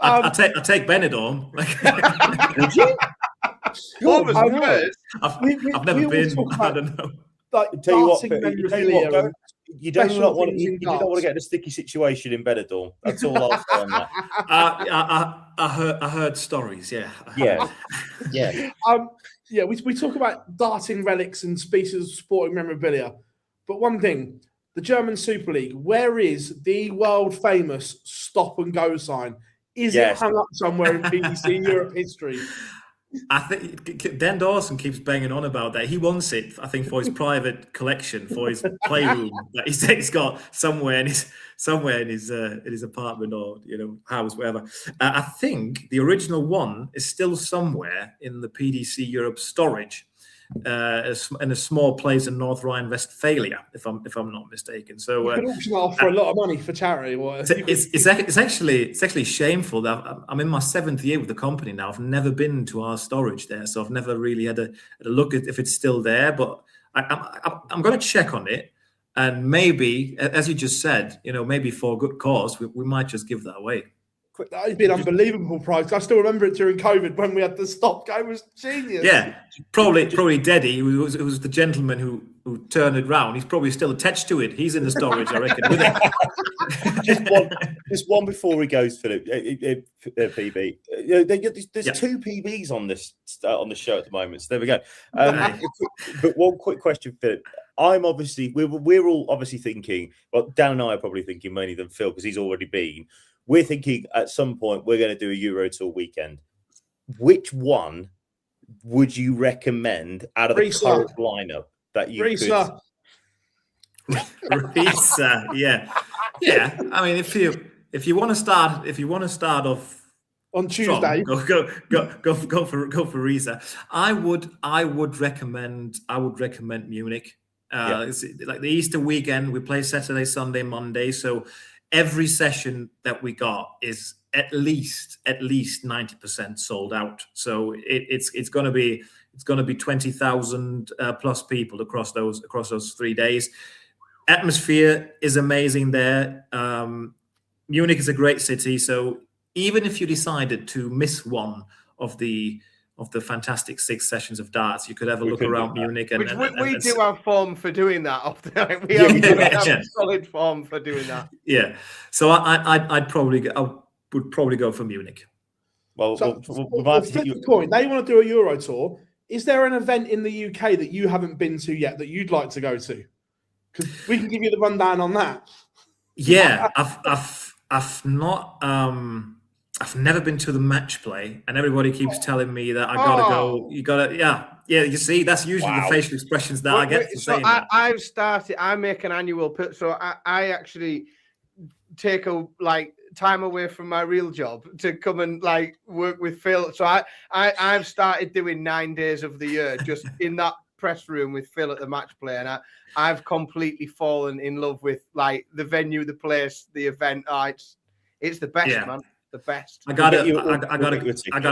I take Benidorm. Would you? I've never been. I don't know. Like, tell you what, you don't want to get in a sticky situation in Benidorm. That's all I'll say on that. I heard stories. Yeah. We talk about darting relics and pieces of sporting memorabilia, but one thing, the German Super League, where is the world famous stop and go sign? Is it hung up somewhere in PDC Europe history? I think Dan Dawson keeps banging on about that. He wants it, I think, for his private collection, for his playroom that he's got somewhere in his apartment or house, wherever. I think the original one is still somewhere in the PDC Europe storage, in a small place in North Rhine-Westphalia, if I'm not mistaken. So you could auction it off for a lot of money for charity. It's actually shameful that I'm in my 7th year with the company now. I've never been to our storage there, so I've never really had a look at if it's still there. But I'm going to check on it, and maybe, as you just said, maybe for a good cause, we might just give that away. That would be an unbelievable prize. I still remember it during COVID when we had the stop go. It was genius. Yeah, probably Deddy, who was the gentleman who turned it round. He's probably still attached to it. He's in the storage, I reckon. With it. Just one before he goes, Philip. PB. There's 2 PBs on the show at the moment. So there we go. But one quick question, Philip. We're all obviously thinking. Well, Dan and I are probably thinking mainly than Phil because he's already been. We're thinking at some point we're going to do a Euro Tour weekend. Which one would you recommend out of the current lineup that you Risa. Risa, yeah. I mean, if you want to start off on Tuesday, go for Risa. I would recommend Munich. It's like the Easter weekend. We play Saturday, Sunday, Monday, so. Every session that we got is at least 90% sold out. So it's going to be 20,000 plus people across those 3 days. Atmosphere is amazing there. Munich is a great city. So even if you decided to miss one of the fantastic 6 sessions of darts, you could have a look around Munich. We do have form for doing that. We have solid form for doing that. Yeah. So I would probably go for Munich. Well, flip the coin. They want to do a Euro Tour. Is there an event in the UK that you haven't been to yet that you'd like to go to? Because we can give you the rundown on that. Yeah, I've never been to the match play, and everybody keeps telling me that I gotta go. You gotta, yeah. You see, that's usually the facial expressions that I get. I make an annual so I actually take time away from my real job to come and work with Phil. So I've started doing 9 days of the year just in that press room with Phil at the match play, and I've completely fallen in love with the venue, the place, the event. It's the best, man. The best. I gotta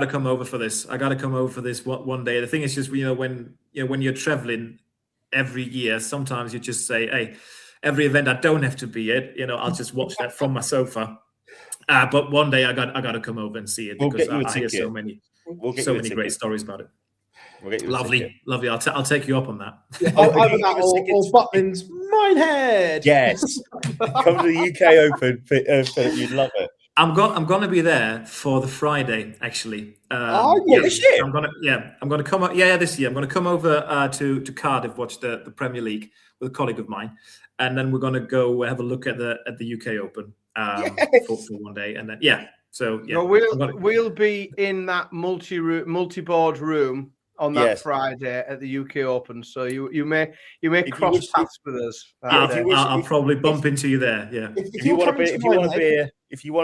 come over for this. I gotta come over for this one day. The thing is just when you're traveling every year, sometimes you just say, hey, every event I don't have to be at, I'll just watch that from my sofa. But one day I gotta come over and see it because I hear so many great stories about it. Lovely. I'll take you up on that. Either that or Butlins Minehead. Yes. Come to the UK Open, Philip, you'd love it. I'm going to be there for the Friday, actually. This year? I'm going to come. This year I'm going to come over to Cardiff, watch the Premier League with a colleague of mine, and then we're going to go have a look at the UK Open. for one day, and then So yeah, no, we'll be in that multi-board room on that Friday at the UK Open. So you may cross paths with us. I'll probably bump into you there. Yeah. If you want a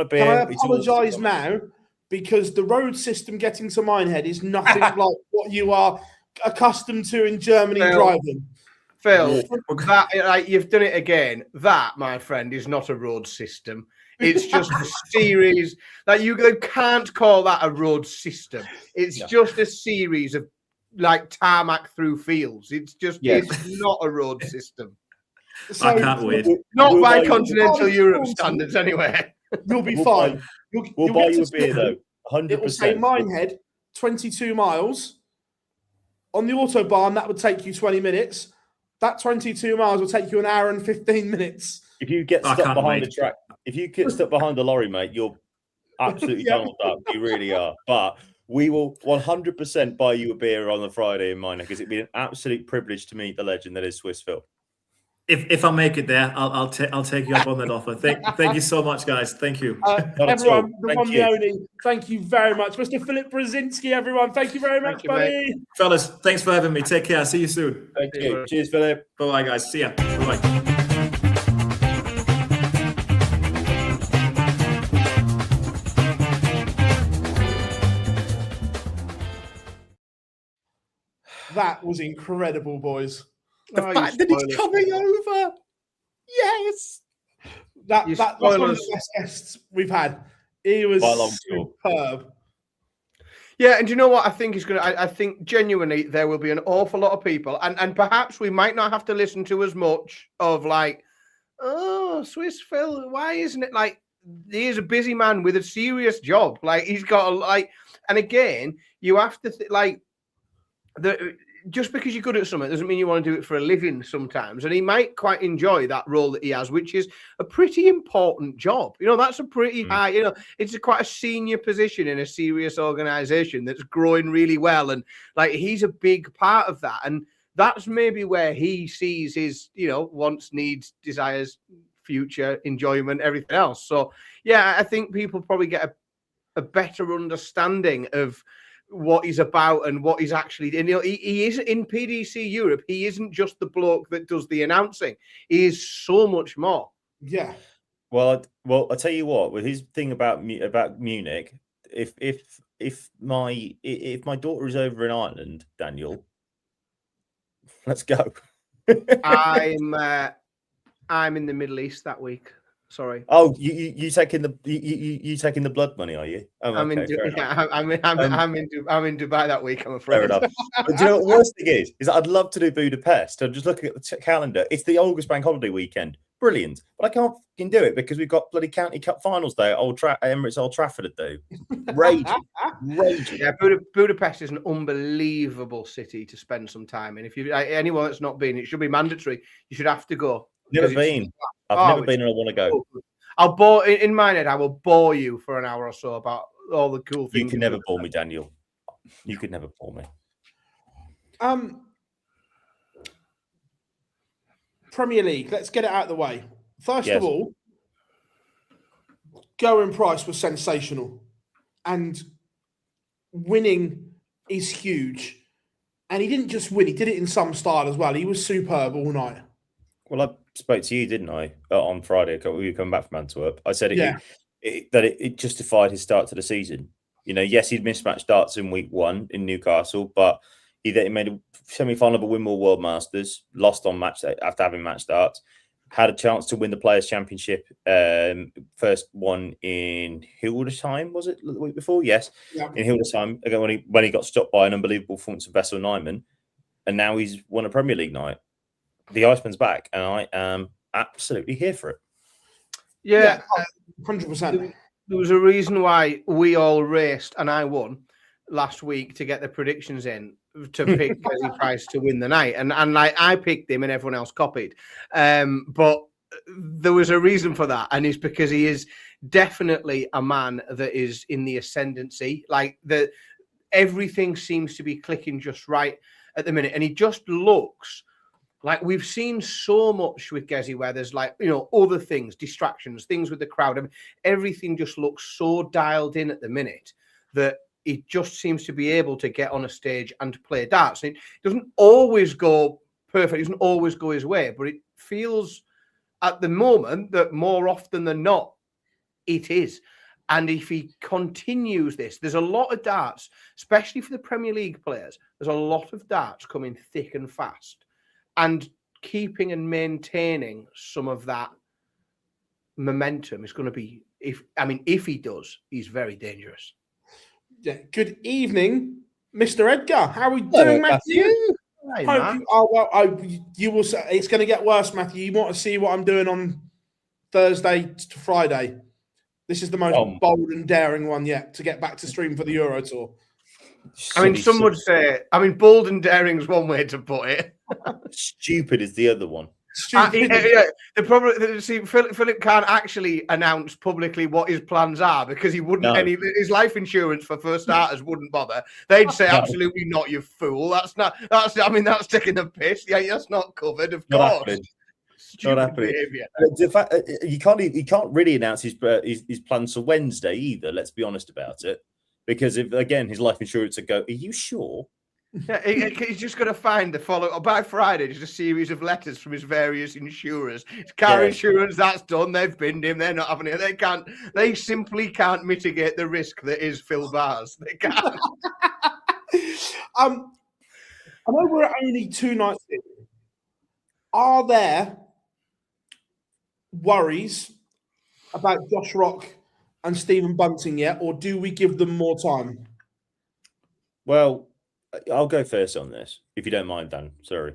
beer, can I apologise now? Because the road system getting to Minehead is nothing like what you are accustomed to in Germany driving. Phil, that you've done it again. That, my friend, is not a road system. It's just a series that you can't call that a road system. It's just a series of tarmac through fields. It's just it's not a road system. So, I can't wait. Not by continental Europe standards, anyway. You'll be fine. We'll buy you a beer though. 100%. It will say Minehead, 22 miles. On the autobahn, that would take you 20 minutes. That 22 miles will take you an hour and 15 minutes. If you get stuck behind the track, if you get stuck behind the lorry, mate, you're absolutely tunneled up. You really are. But we will 100% buy you a beer on the Friday in Minehead, because it'd be an absolute privilege to meet the legend that is Swiss Phil. If I make it there, I'll take you up on that offer. Thank you so much, guys. Thank you. Everyone, the one and only, thank you very much. Mr. Philip Brzezinski, everyone. Thank you very much, buddy. Mate. Fellas, thanks for having me. Take care. See you soon. Thank you. Cheers, Philip. Bye-bye, guys. See ya. Bye-bye. That was incredible, boys. The fact that it's coming over. Yes. That's one of the best guests we've had. He was superb. Yeah, and do you know what I think is going to... I think genuinely there will be an awful lot of people, and perhaps we might not have to listen to as much of Swiss Phil, why isn't it he is a busy man with a serious job. He's got and again, you have to just because you're good at something doesn't mean you want to do it for a living sometimes. And he might quite enjoy that role that he has, which is a pretty important job. That's a pretty high, it's quite a senior position in a serious organization that's growing really well. And he's a big part of that. And that's maybe where he sees his, wants, needs, desires, future, enjoyment, everything else. So, yeah, I think people probably get a better understanding of what he's about and what he's actually, and he is in PDC Europe. He isn't just the bloke that does the announcing. He is so much more. Yeah. Well, I tell you what. With his thing about Munich, if my daughter is over in Ireland, Daniel, let's go. I'm in the Middle East that week. Sorry. Oh, you taking the blood money, are you? Oh, I'm in Dubai that week, I'm afraid. Fair enough. But do you know what the worst thing is that I'd love to do Budapest. I'm just looking at the calendar. It's the August bank holiday weekend. Brilliant. But I can't fucking do it because we've got bloody County Cup finals day at Emirates Old Trafford to do. Raging. Yeah, Budapest is an unbelievable city to spend some time in. If you anyone that's not been, it should be mandatory. You should have to go. Never been. I've never been and I want to go. I'll bore in my head. I will bore you for an hour or so about all the cool things. You can never bore me, Daniel. You could never bore me. Premier League. Let's get it out of the way. First of all, Gerwyn Price was sensational, and winning is huge. And he didn't just win; he did it in some style as well. He was superb all night. Well, I spoke to you, didn't I, on Friday? We were coming back from Antwerp. I said that it justified his start to the season. Yes, he'd mismatched darts in week 1 in Newcastle, but he made a semi-final of a Winmore World Masters, lost on match day after having matched darts, had a chance to win the Players' Championship, first one in Hildesheim, was it the week before? Yes, in Hildesheim, again when he got stopped by an unbelievable performance of Vessel Nyman, and now he's won a Premier League night. The Iceman's back, and I am absolutely here for it. Yeah, 100%. There was a reason why we all raced, and I won last week to get the predictions in to pick Gerwyn Price to win the night, and I picked him, and everyone else copied. But there was a reason for that, and it's because he is definitely a man that is in the ascendancy. Everything seems to be clicking just right at the minute, and he just looks Like, we've seen so much with Gezi where there's like, other things, distractions, things with the crowd. I mean, everything just looks so dialed in at the minute that it just seems to be able to get on a stage and play darts. And it doesn't always go perfect. It doesn't always go his way, but it feels at the moment that more often than not, it is. And if he continues this, there's a lot of darts, especially for the Premier League players. There's a lot of darts coming thick and fast. And keeping and maintaining some of that momentum is going to be, if he does, he's very dangerous. Yeah. Good evening, Mr. Edgar. How are we doing, Matthew? Hey, Hope you are well. You will say it's going to get worse, Matthew. You want to see what I'm doing on Thursday to Friday? This is the most bold and daring one yet to get back to stream for the Euro Tour. I mean, some would say, bold and daring is one way to put it. Stupid is the other one. The problem, see, Philip can't actually announce publicly what his plans are because he wouldn't. His life insurance for first starters wouldn't bother. They'd say, absolutely not, you fool. That's taking the piss. Yeah, that's not covered, of course. Not happening. The fact you can't really announce his plans for Wednesday either. Let's be honest about it, because if again his life insurance would go, are you sure? Yeah, he's just going to find by Friday, just a series of letters from his various insurers. His car insurance, that's done. They've binned him. They're not having it. They simply can't mitigate the risk that is Phil Bars. They can't. I know we're only 2 nights in. Are there worries about Josh Rock and Stephen Bunting yet, or do we give them more time? Well, I'll go first on this, if you don't mind, Dan. Sorry.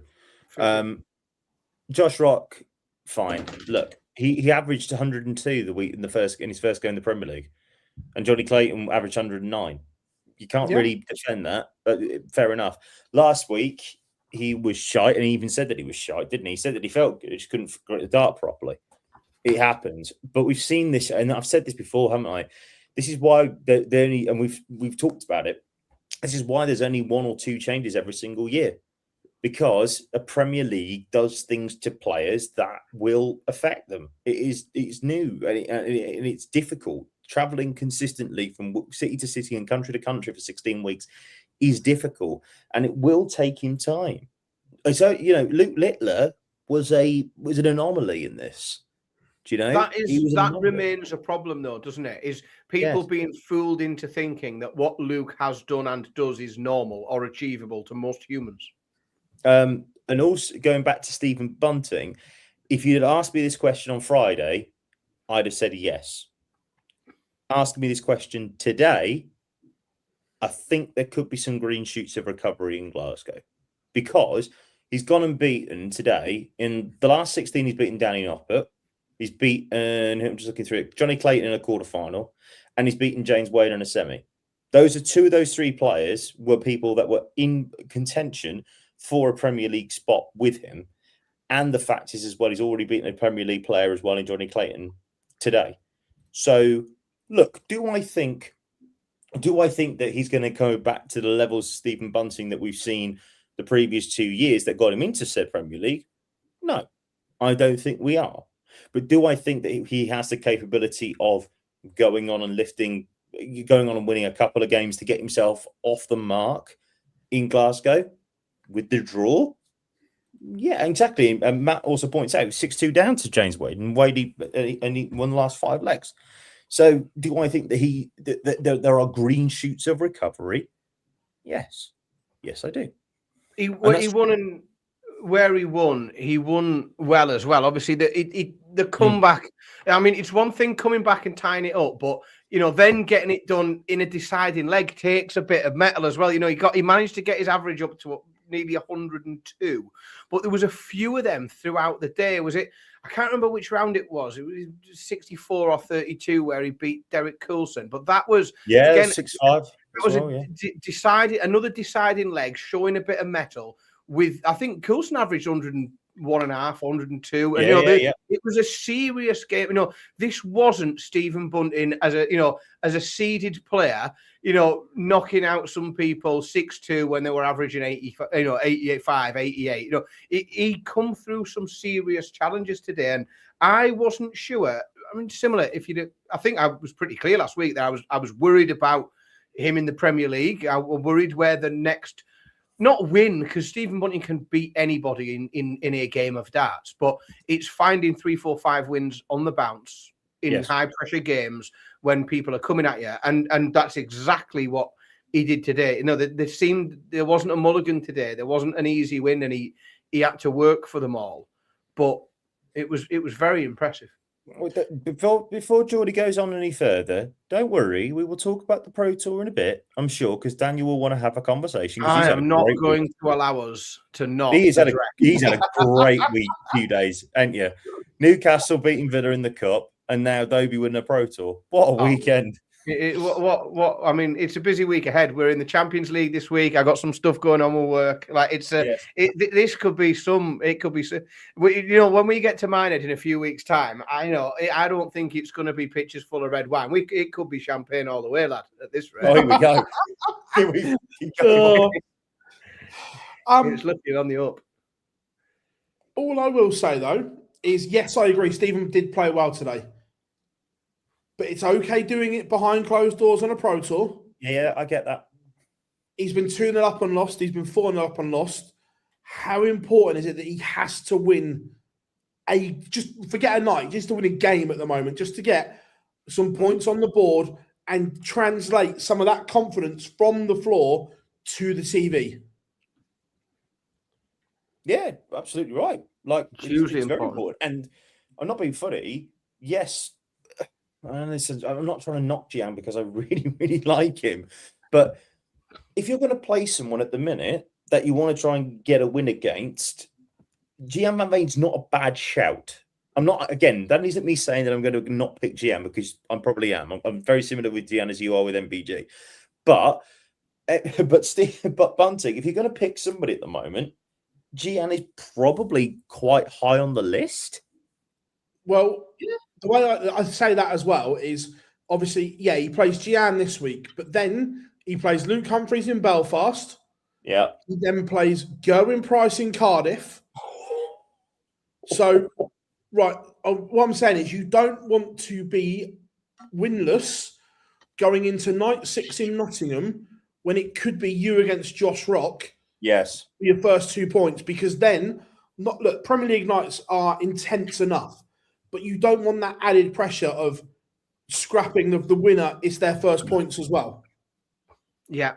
Josh Rock, fine. Look, he averaged 102 the week in his first game in the Premier League, and Johnny Clayton averaged 109. You can't really defend that, but fair enough. Last week he was shite, and he even said that he was shite, didn't he? He said that he felt good, just couldn't grip the dart properly. It happens, but we've seen this, and I've said this before, haven't I? This is why they only, and we've talked about it. This is why there's only 1 or 2 changes every single year, because a Premier League does things to players that will affect them. It's new and it's difficult. Traveling consistently from city to city and country to country for 16 weeks is difficult, and it will take him time. So Luke Littler was an anomaly in this. Do you know that remains a problem, though, doesn't it? Is people being fooled into thinking that what Luke has done and does is normal or achievable to most humans. And also going back to Stephen Bunting, if you'd asked me this question on Friday, I'd have said yes. Asking me this question today, I think there could be some green shoots of recovery in Glasgow, because he's gone and beaten today. In the last 16, he's beaten Danny Noppert. He's beaten, I'm just looking through it, Johnny Clayton in a quarterfinal, and he's beaten James Wade in a semi. Those are 2 of those 3 players were people that were in contention for a Premier League spot with him. And the fact is, as well, he's already beaten a Premier League player as well in Johnny Clayton today. So, look, do I think that he's going to go back to the levels of Stephen Bunting that we've seen the previous 2 years that got him into said Premier League? No, I don't think we are. But do I think that he has the capability of going on and winning a couple of games to get himself off the mark in Glasgow with the draw? Yeah, exactly. And Matt also points out 6-2 down to James Wade, and Wade he won the last 5 legs. So do I think that there are green shoots of recovery? Yes. Yes, I do. He won where he won well as well. Obviously, the comeback. I mean, it's one thing coming back and tying it up, but then getting it done in a deciding leg takes a bit of mettle as well. He managed to get his average up to nearly 102, but there was a few of them throughout the day. Was it? I can't remember which round it was. It was 64 or 32 where he beat Derek Coulson, but that was 6-5. It was another deciding leg, showing a bit of mettle. With I think Coulson averaged 100 1.5, 102. Yeah, And, yeah. it was a serious game. This wasn't Stephen Bunting as a seeded player, knocking out some people 6-2 when they were averaging 85, 88. He come through some serious challenges today, and I wasn't sure. I mean, similar. I think I was pretty clear last week that I was worried about him in the Premier League. I was worried where the next. Not win, because Stephen Bunting can beat anybody in a game of darts, but it's finding 3, 4, 5 wins on the bounce in high pressure games when people are coming at you, and that's exactly what he did today. There wasn't a mulligan today. There wasn't an easy win, and he had to work for them all. But it was very impressive. Before Geordie goes on any further, don't worry. We will talk about the Pro Tour in a bit, I'm sure, because Daniel will want to have a conversation. I am not going to allow us to not. He's had a great week, few days, ain't you? Newcastle beating Villa in the Cup, and now Dobey winning a Pro Tour. What a weekend! What? I mean, it's a busy week ahead. We're in the Champions League this week. I got some stuff going on with work. Like this could be some. It could be. When we get to Minehead in a few weeks' time, I don't think it's going to be pitchers full of red wine. It could be champagne all the way, lad. At this rate. Oh, here we go. Here we go. It's looking on the up. All I will say though is, yes, I agree. Stephen did play well today. But it's okay doing it behind closed doors on a Pro Tour. Yeah, I get that. He's been 2-0 up and lost. He's been 4-0 up and lost. How important is it that he has to win just forget a night, just to win a game at the moment, just to get some points on the board and translate some of that confidence from the floor to the TV? Yeah, absolutely right. Like, it's hugely very important. And I'm not being funny. Yes, and listen, I'm not trying to knock Gian because I really, really like him. But if you're going to play someone at the minute that you want to try and get a win against, Gian Van Veen's not a bad shout. I'm not, again, that isn't me saying that I'm going to not pick Gian, because I probably am. I'm very similar with Gian as you are with MBG. But Bunting, if you're going to pick somebody at the moment, Gian is probably quite high on the list. Well, the way I say that as well is, obviously, he plays Gian this week, but then he plays Luke Humphreys in Belfast. Yeah. He then plays Gerwyn Price in Cardiff. So, right, what I'm saying is, you don't want to be winless going into night 6 in Nottingham when it could be you against Josh Rock. Yes. For your first 2 points, because then, Premier League nights are intense enough, but you don't want that added pressure of scrapping of the winner. It's their first points as well. Yeah,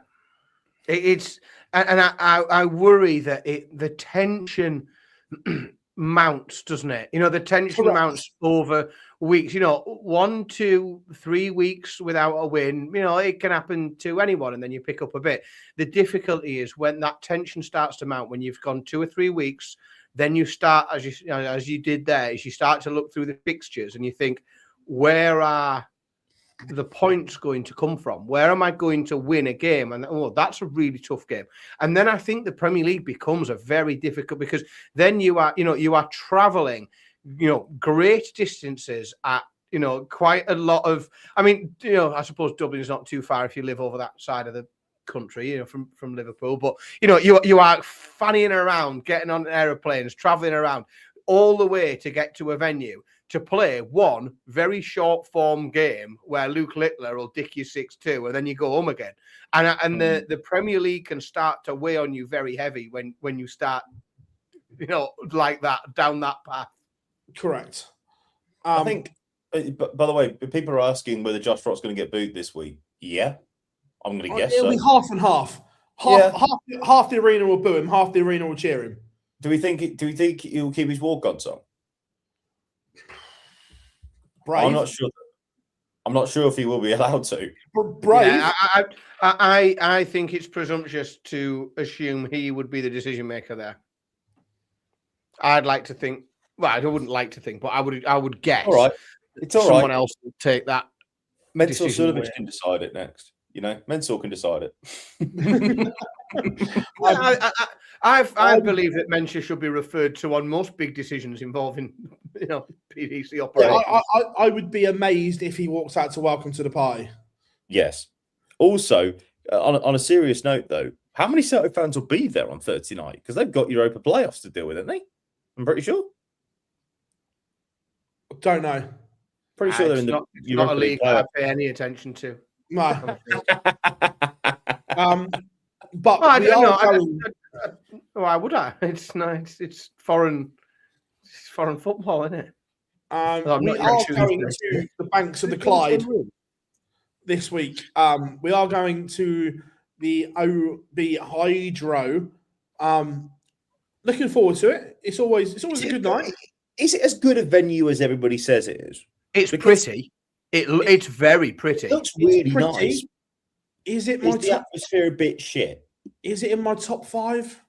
I worry that the tension mounts, doesn't it? The tension mounts over weeks. 1, 2, 3 weeks without a win. It can happen to anyone, and then you pick up a bit. The difficulty is when that tension starts to mount. When you've gone 2 or 3 weeks, then you start, as you did there, is you start to look through the fixtures and you think, where are the points going to come from? Where am I going to win a game? And that's a really tough game. And then I think the Premier League becomes a very difficult, because then you are traveling, great distances at, quite a lot of, I suppose Dublin's not too far if you live over that side of the country, from Liverpool, but you are fannying around, getting on aeroplanes, traveling around all the way to get to a venue to play one very short form game where Luke Littler will dick you 6-2 and then you go home again. And the Premier League can start to weigh on you very heavy when you start, like that, down that path. Correct. I think, by the way, people are asking whether Josh Rock's going to get booed this week. Yeah, I'm going to guess it'll be half and half. Half the arena will boo him, half the arena will cheer him. Do we think he'll keep his walk-on song? Brave. I'm not sure if he will be allowed to. Brave. Yeah, I think it's presumptuous to assume he would be the decision maker there. I'd like to think. Well, I wouldn't like to think, but I would guess. All right, it's all someone right. else would take that. Mansell Service can decide it next. Mansell can decide it. I believe that Mention should be referred to on most big decisions involving, PDC operations. Yeah, I would be amazed if he walks out to welcome to the party. Yes. Also, on a serious note, though, how many Celtic fans will be there on Thursday night? Because they've got Europa playoffs to deal with, haven't they? I'm pretty sure. Don't know. Pretty sure they're in the Europa League I pay any attention to. No. But I don't know. Why would I? It's nice. It's foreign football, isn't it? We are going to the banks of the Clyde this week. We are going to the OB Hydro. Looking forward to it. It's always a good night. Is it as good a venue as everybody says it is? It's pretty. It's very pretty. It looks really nice. Is the atmosphere a bit shit? Is it in my top 5?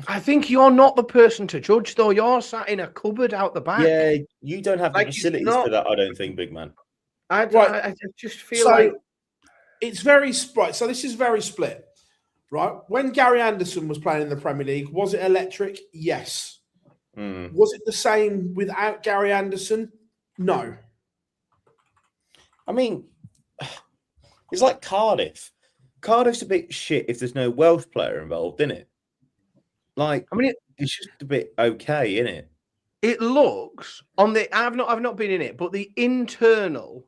I think you're not the person to judge, though. You're sat in a cupboard out the back. Yeah, you don't have the facilities for that, I don't think, big man. I just feel like it's very right. So this is very split, right? When Gary Anderson was playing in the Premier League, was it electric? Yes. Was it the same without Gary Anderson? No. I mean, it's like Cardiff. Cardiff's a bit shit if there's no Welsh player involved, isn't it? Like, I mean, it's just a bit okay, isn't it? It looks on the. I've not been in it, but the internal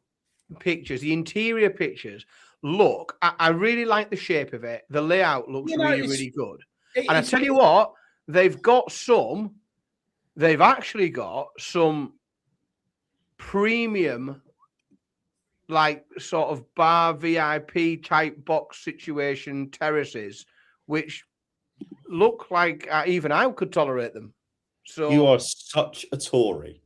pictures, the interior pictures look. I really like the shape of it. The layout looks really good. And I tell you what, they've actually got some premium, like sort of bar VIP type box situation terraces, which look like even I could tolerate them. So you are such a Tory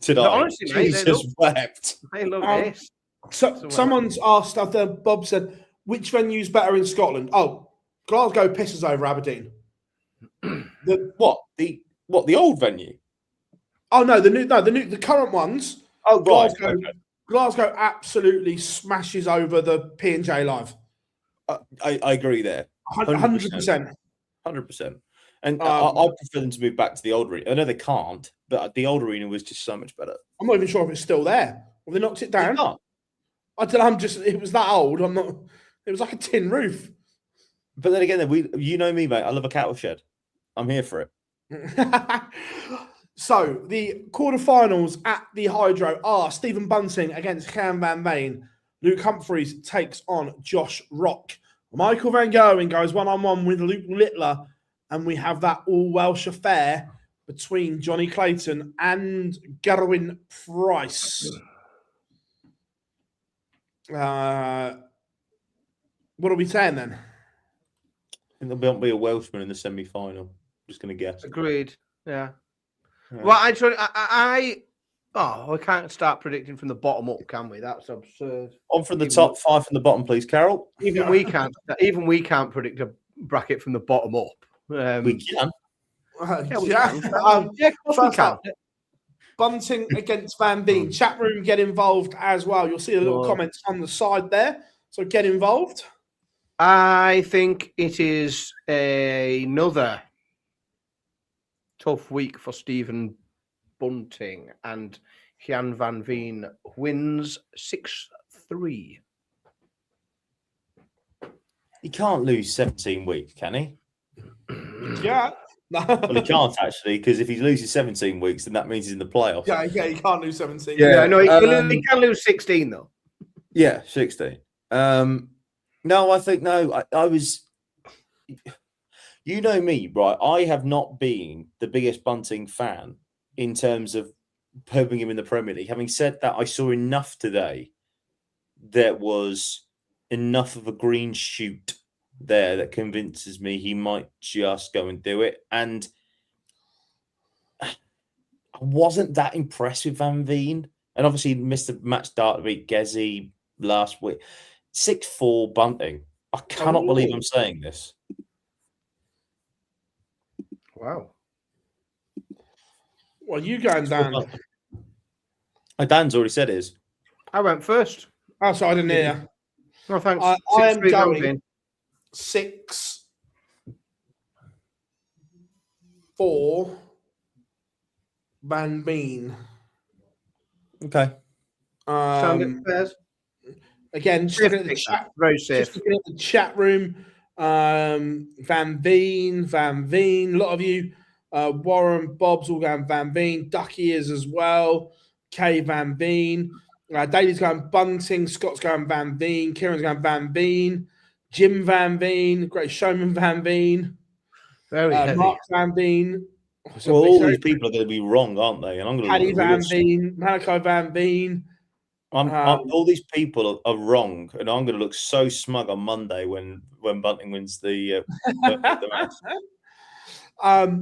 today. No, honestly, Jesus wept. They look this. So someone's asked. Bob said, "Which venue's better in Scotland?" Oh, Glasgow pisses over Aberdeen. The old venue? Oh no, the current ones. Oh, right. Glasgow absolutely smashes over the P&J Live. I agree there. 100%. 100%. And I prefer them to move back to the old arena. I know they can't, but the old arena was just so much better. I'm not even sure if it's still there. Have they knocked it down? I don't know. It was that old. It was like a tin roof. But then again, you know me, mate. I love a cattle shed. I'm here for it. So the quarterfinals at the Hydro are Stephen Bunting against Cam Van Veen. Luke Humphreys takes on Josh Rock. Michael Van Gerwen goes one-on-one with Luke Littler, and we have that all-Welsh affair between Johnny Clayton and Gerwyn Price. What are we saying then? I think there'll be a Welshman in the semi-final. Just going to guess. Agreed. Yeah. Well, I can't start predicting from the bottom up, can we? That's absurd. On from the top, 5 from the bottom, please, Carol. Even we can't predict a bracket from the bottom up. We can. We can. Bunting against Van Veen. Chat room, get involved as well. You'll see the little comments on the side there. So get involved. I think it is another tough week for Stephen Bunting, and Jan Van Veen wins 6-3. He can't lose 17 weeks, can he? Yeah. Well, he can't actually, because if he loses 17 weeks, then that means he's in the playoffs. Yeah, he can't lose 17. Yeah, no, he can lose 16 though. Yeah, 16. No, I think I was. You know me, right? I have not been the biggest Bunting fan in terms of putting him in the Premier League. Having said that, I saw enough today that was enough of a green shoot there that convinces me he might just go and do it. And I wasn't that impressed with Van Veen. And obviously he missed the match start to beat Gezi last week. 6-4 Bunting. I cannot believe I'm saying this. Wow. Well, you going, Dan? Dan's already said his. I went first. Oh, sorry, I didn't hear you. No, thanks. I am 6-3 going Van 6-4 Van Veen. Okay. Standard pairs. Again, just looking at the chat. Very safe. Just looking at the chat room. Van Veen. A lot of you. Warren, Bob's all going Van Veen. Ducky is as well. Kay Van Veen. Daly's going Bunting. Scott's going Van Veen. Kieran's going Van Veen. Jim Van Veen. Great Showman Van Veen. Very heavy. Mark Van Veen. Well, all these people are going to be wrong, aren't they? And I'm going to Paddy Van Veen. Malachi Van Veen. All these people are wrong, and I'm going to look so smug on Monday when Bunting wins the match.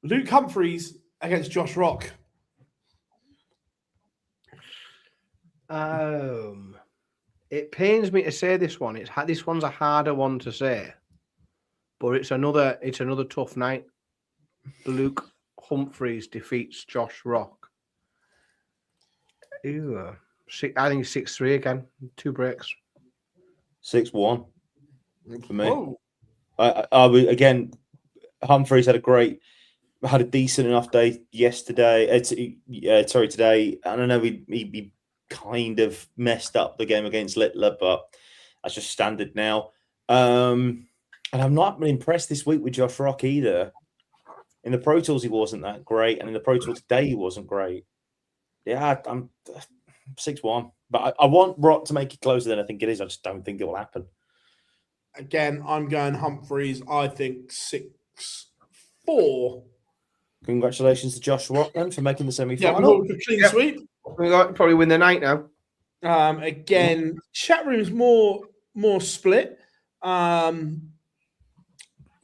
Luke Humphreys against Josh Rock. It pains me to say this one. This one's a harder one to say, but it's another tough night. Luke Humphreys defeats Josh Rock. Ew. I think it's 6-3 again. 2 breaks. 6-1 for me. Oh. I would, again, Humphreys had a decent enough day yesterday. Today. I don't know. He kind of messed up the game against Littler, but that's just standard now. And I'm not been impressed this week with Josh Rock either. In the Pro Tools, he wasn't that great, and in the Pro Tools today, he wasn't great. Yeah, I'm 6-1, but I want Rock to make it closer than I think it is. I just don't think it will happen. Again, I'm going Humphreys. I think 6-4. Congratulations to Josh Rock then for making the Yeah, semi-final. clean sweep. We probably win the night now. Again, chat room's more split.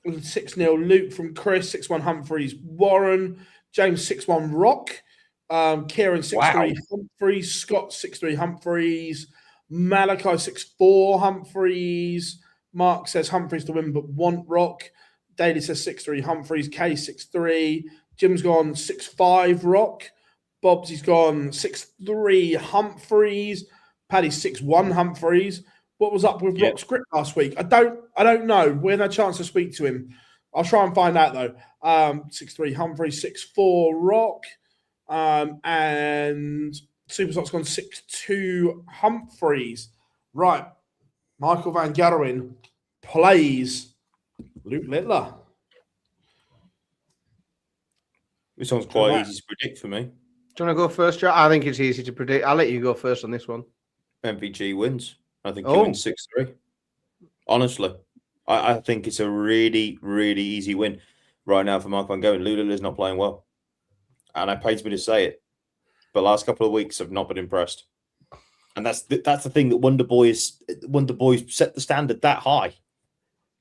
6-0 Luke from Chris, 6-1 Humphreys Warren, James 6-1 Rock, Kieran 6-3 Humphreys, Scott 6-3 Humphreys, Malachi 6-4 Humphreys, Mark says Humphreys to win but want Rock, Daly says 6-3 Humphreys, K 6-3, Jim's gone 6-5 Rock, Bob's gone 6-3 Humphreys, Paddy 6-1 Humphreys. What was up with Rock's grip last week? I don't know. We had a chance to speak to him. I'll try and find out though. 6-3 Humphreys, 6-4 Rock, and Superstock's gone 6-2 Humphreys. Right, Michael Van Gerwen plays Luke Littler. This one's quite easy to predict for me. Do you want to go first, Joe? I think it's easy to predict. I'll let you go first on this one. MVG wins. I think he wins 6-3. Honestly, I think it's a really, really easy win right now for Mark Van Gerwen. Lula is not playing well. And it pains me to say it. But last couple of weeks I've not been impressed. And that's the thing that Wonder Boys set the standard that high.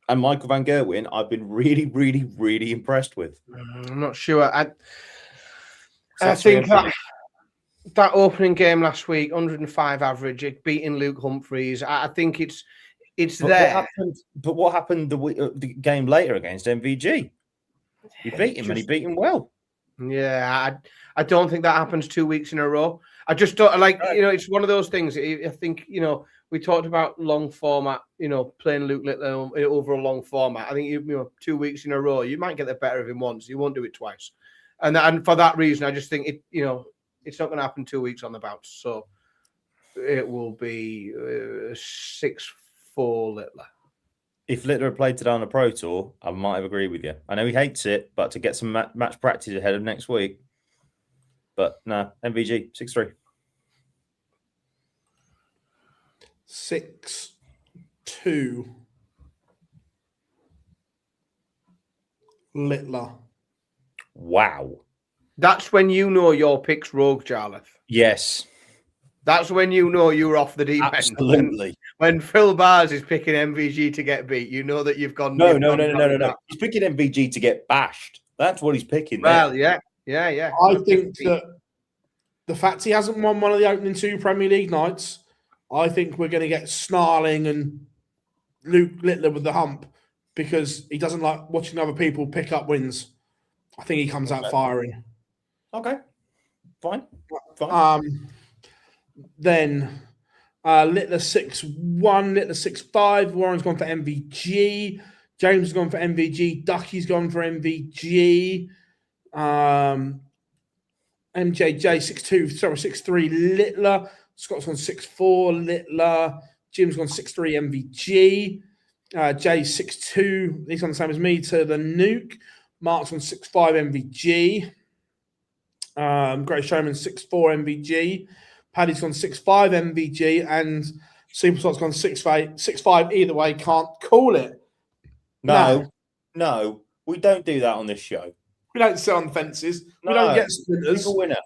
And Michael Van Gerwen, I've been really, really, really impressed with. I'm not sure. I think that opening game last week, 105 average, beating Luke Humphreys. I think it's there. What happened the game later against MVG? He beat him and he beat him well. Yeah, I don't think that happens 2 weeks in a row. I just don't it's one of those things. I think, we talked about long format, playing Luke Littler over a long format. I think, 2 weeks in a row, you might get the better of him once. You won't do it twice. And for that reason, I just think it's not going to happen 2 weeks on the bounce. So it will be 6-4 Littler. If Littler had played today on the Pro Tour, I might have agreed with you. I know he hates it, but to get some match practice ahead of next week. But no, MVG, 6-3. 6-2 Littler. Wow. That's when you know your pick's Rogue, Jarlath. Yes. That's when you know you're off the deep end. Absolutely. When Phil Bars is picking MVG to get beat, you know that you've gone. No. He's picking MVG to get bashed. That's what he's picking. Well, there. yeah. I think that the fact he hasn't won one of the opening 2 Premier League nights, I think we're going to get Snarling and Luke Littler with the hump because he doesn't like watching other people pick up wins. I think he comes out firing. Okay. Fine. Then Littler 6-1, Littler 6-5. Warren's gone for MVG. James has gone for MVG. Ducky's gone for MVG. MJJ 6-3. Littler. Scott's gone 6-4. Littler. Jim's gone 6-3. MVG. Jay 6-2. He's on the same as me to the nuke. Mark's on 6-5 MVG. Great Showman 6-4 MVG. Paddy's gone 6-5 MVG, and Superslot's gone 6-5. Either way, can't call it. No, we don't do that on this show. We don't sit on fences. We don't get splinters. Single winner.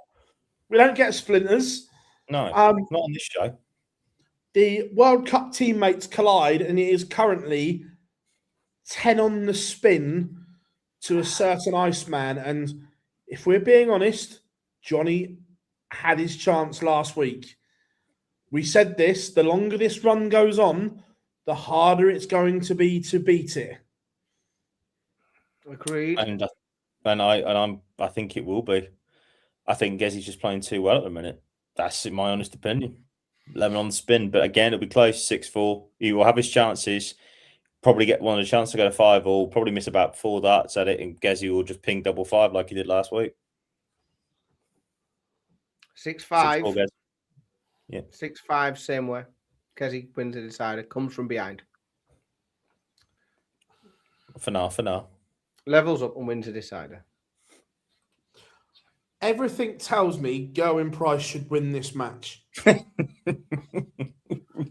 We don't get splinters. No, not on this show. The World Cup teammates collide, and it is currently 10 on the spin to a certain Iceman. And if we're being honest, Johnny had his chance last week. We said this, the longer this run goes on, the harder it's going to be to beat it. Agreed. And I think it will be. I think Gezzy's just playing too well at the minute. That's in my honest opinion. 11 on the spin, but again, it'll be close. 6-4. He will have his chances. Probably get one of the chances to go to 5-all. Probably miss about 4 darts at it, and Gezzy will just ping 5-5 like he did last week. 6-5. 6-4, yeah. 6-5, same way. Gezzy wins the decider, comes from behind. For now. Levels up and wins the decider. Everything tells me Gerwin Price should win this match.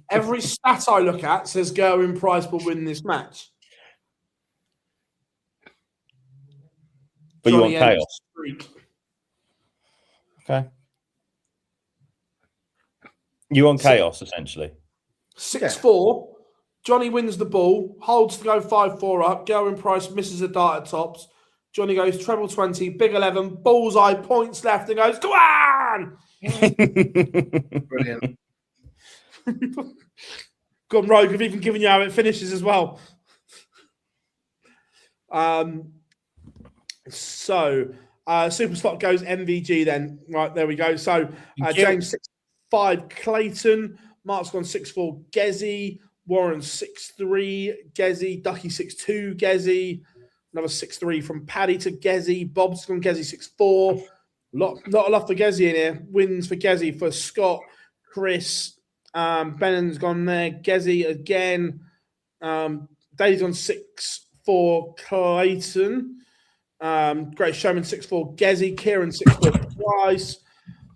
Every stat I look at says Gerwin Price will win this match. But you want chaos? Okay. You want chaos, essentially. 6-4. Johnny wins the ball, holds to go 5-4 up. Gerwin Price misses a dart at tops. Johnny goes treble 20, big 11, bullseye, points left, and goes, go on! Brilliant. Gone rogue. I've even given you how it finishes as well. Super slot goes MVG then. Right, there we go. So James 6-5 Clayton. Mark's gone 6-4 Gezzy. Warren 6-3 Gezzy. Ducky 6-2 Gezzy. Another 6-3 from Paddy to Gezzy. Bob's gone Gezzy 6-4. Not a lot for Gezzy in here. Wins for Gezzy for Scott, Chris. Bennon's gone there. Gezzy again. Daly's on 6-4 Clayton. Great Showman 6-4 Gezzy. Kieran 6-4 Price.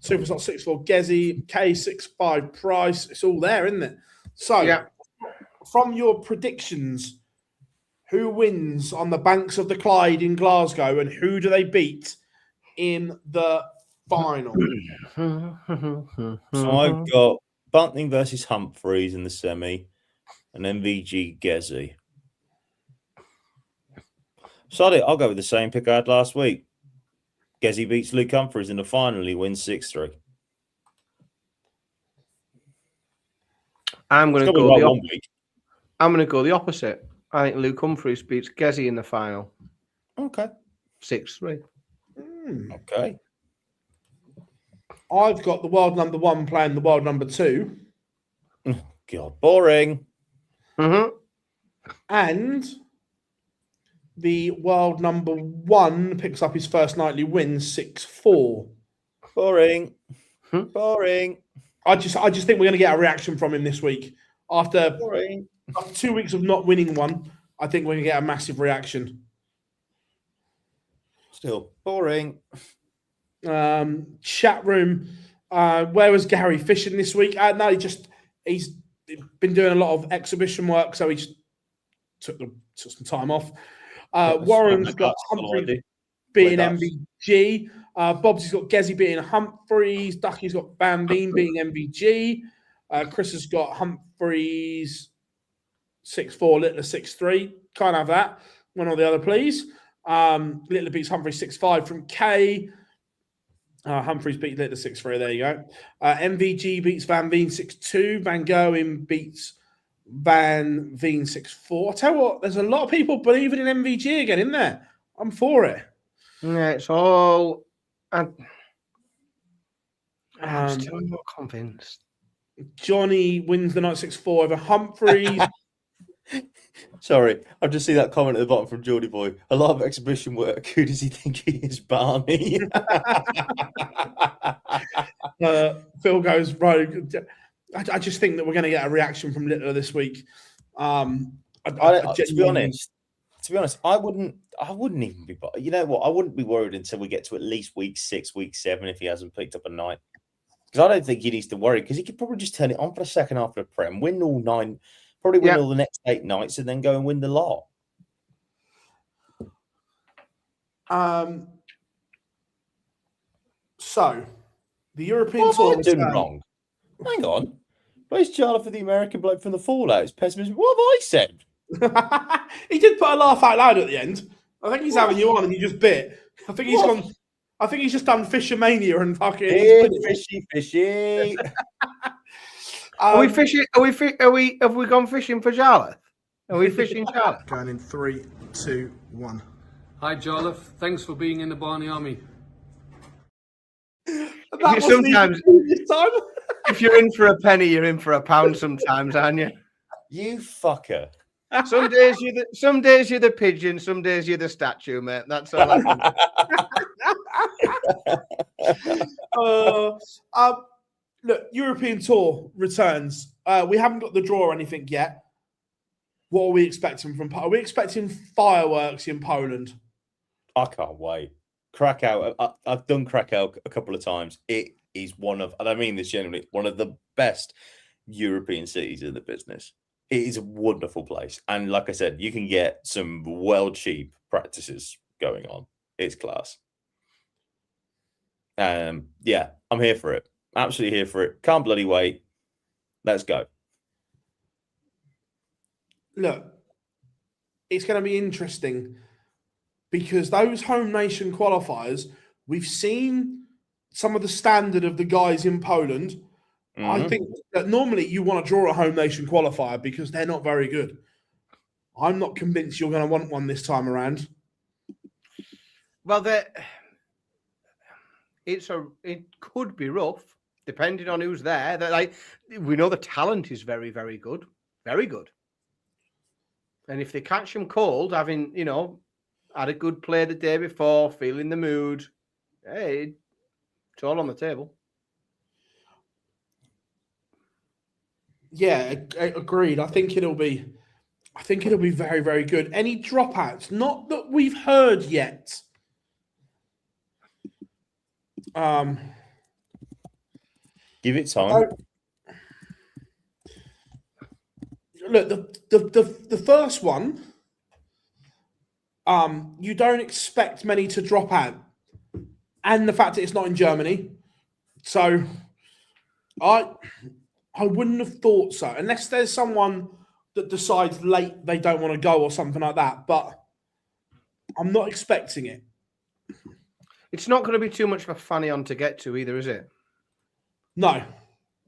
Superslot 6-4 Gezzy. K 6-5 Price. It's all there, isn't it? So, from your predictions, who wins on the banks of the Clyde in Glasgow, and who do they beat in the final? So I've got Bunting versus Humphreys in the semi, and MVG Gezzy. Sorry, I'll go with the same pick I had last week. Gezzy beats Luke Humphreys in the final. He wins 6-3. I'm going to go the opposite. I think Luke Humphreys beats Gezzy in the final. Okay. 6-3. Okay. I've got the world number 1 playing the world number 2. God, boring. Mm-hmm. And the world number 1 picks up his first nightly win, 6-4. Boring. Boring. I just think we're going to get a reaction from him this week. After 2 weeks of not winning one, I think we're going to get a massive reaction. Still boring. Chat room. Where was Gary fishing this week? No, he's been doing a lot of exhibition work, so he just took some time off. Warren's got Humphreys beating MVG. Bob's got Gezzy beating Humphreys. Ducky's got Van Veen beating MVG. Chris has got Humphreys 6-4, Littler 6-3. Can't have that. One or the other, please. Littler beats Humphreys 6-5 from K. Humphreys beat Littler 6-3. There you go. MVG beats Van Veen 6-2. Van Goen beats Van Veen 6-4. I tell you what, there's a lot of people believing in MVG again, isn't there? I'm for it. Yeah, it's all. I'm still not convinced. Johnny wins the night 6-4 over Humphreys. Sorry, I've just seen that comment at the bottom from Geordie Boy. A lot of exhibition work. Who does he think he is, Barney? Phil goes rogue. I just think that we're going to get a reaction from Littler this week. To be honest, I wouldn't even be. You know what? I wouldn't be worried until we get to at least week 6, week 7 if he hasn't picked up a night. Because I don't think he needs to worry. Because he could probably just turn it on for the second half of the Prem, win all 9, probably win all the next 8 nights, and then go and win the lot. So the European Tour is doing wrong. Hang on. Where's Charlie for the American bloke from the Fallout? It's pessimism. What have I said? He did put a laugh out loud at the end. I think he's having you on and you just bit. I think he's gone. I think he's just done Fishermania and fucking fishy. Are we fishing? Have we gone fishing for Jarlath? Are we fishing Jarlath? Going in 3, 2, 1. Hi Jarlath, thanks for being in the Barney Army. Sometimes, if you're in for a penny, you're in for a pound. Sometimes, aren't you? You fucker. Some days you're the pigeon. Some days you're the statue, mate. That's all. Look, European Tour returns. We haven't got the draw or anything yet. What are we expecting from? Are we expecting fireworks in Poland? I can't wait. Krakow. I've done Krakow a couple of times. It is one of, and I mean this genuinely, one of the best European cities in the business. It is a wonderful place. And like I said, you can get some well cheap practices going on. It's class. Yeah, I'm here for it. Absolutely here for it. Can't bloody wait. Let's go. Look, it's going to be interesting because those home nation qualifiers, we've seen some of the standard of the guys in Poland. Mm-hmm. I think that normally you want to draw a home nation qualifier because they're not very good. I'm not convinced you're going to want one this time around. Well, it could be rough depending on who's there. We know the talent is very, very good, very good. And if they catch them cold, having had a good play the day before, feeling the mood, hey, it's all on the table. Yeah, agreed. I think it'll be very, very good. Any dropouts? Not that we've heard yet. Give it time. Look, the first one, you don't expect many to drop out, and the fact that it's not in Germany, so I wouldn't have thought so, unless there's someone that decides late they don't want to go or something like that. But I'm not expecting it. It's not going to be too much of a fanny on to get to either, is it? No.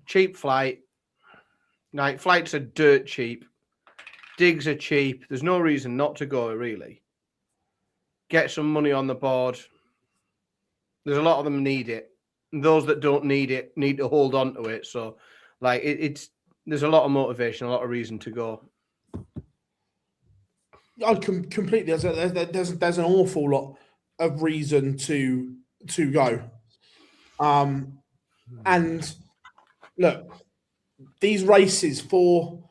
Cheap flight. Night flights are dirt cheap. Digs are cheap. There's no reason not to go, really. Get some money on the board. There's a lot of them need it. And those that don't need it need to hold on to it. So, there's a lot of motivation, a lot of reason to go. I completely. There's an awful lot of reason to go. And look, these races for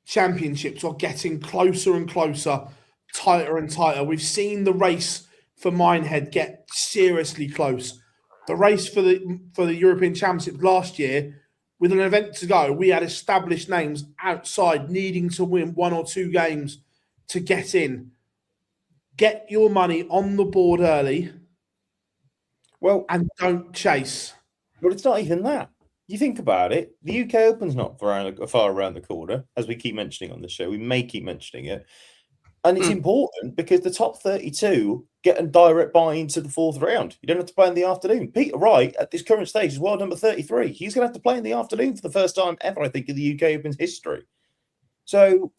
championships are getting closer and closer, tighter and tighter. We've seen the race for Minehead get seriously close. The race for the European Championship last year, with an event to go, we had established names outside needing to win 1 or 2 games to get in. Get your money on the board early. Well, and don't chase. But it's not even that. You think about it, the UK Open's not far around the corner, as we keep mentioning on the show. We may keep mentioning it. And it's important because the top 32 get a direct buy into the 4th round. You don't have to play in the afternoon. Peter Wright, at this current stage, is world number 33. He's going to have to play in the afternoon for the first time ever, I think, in the UK Open's history. So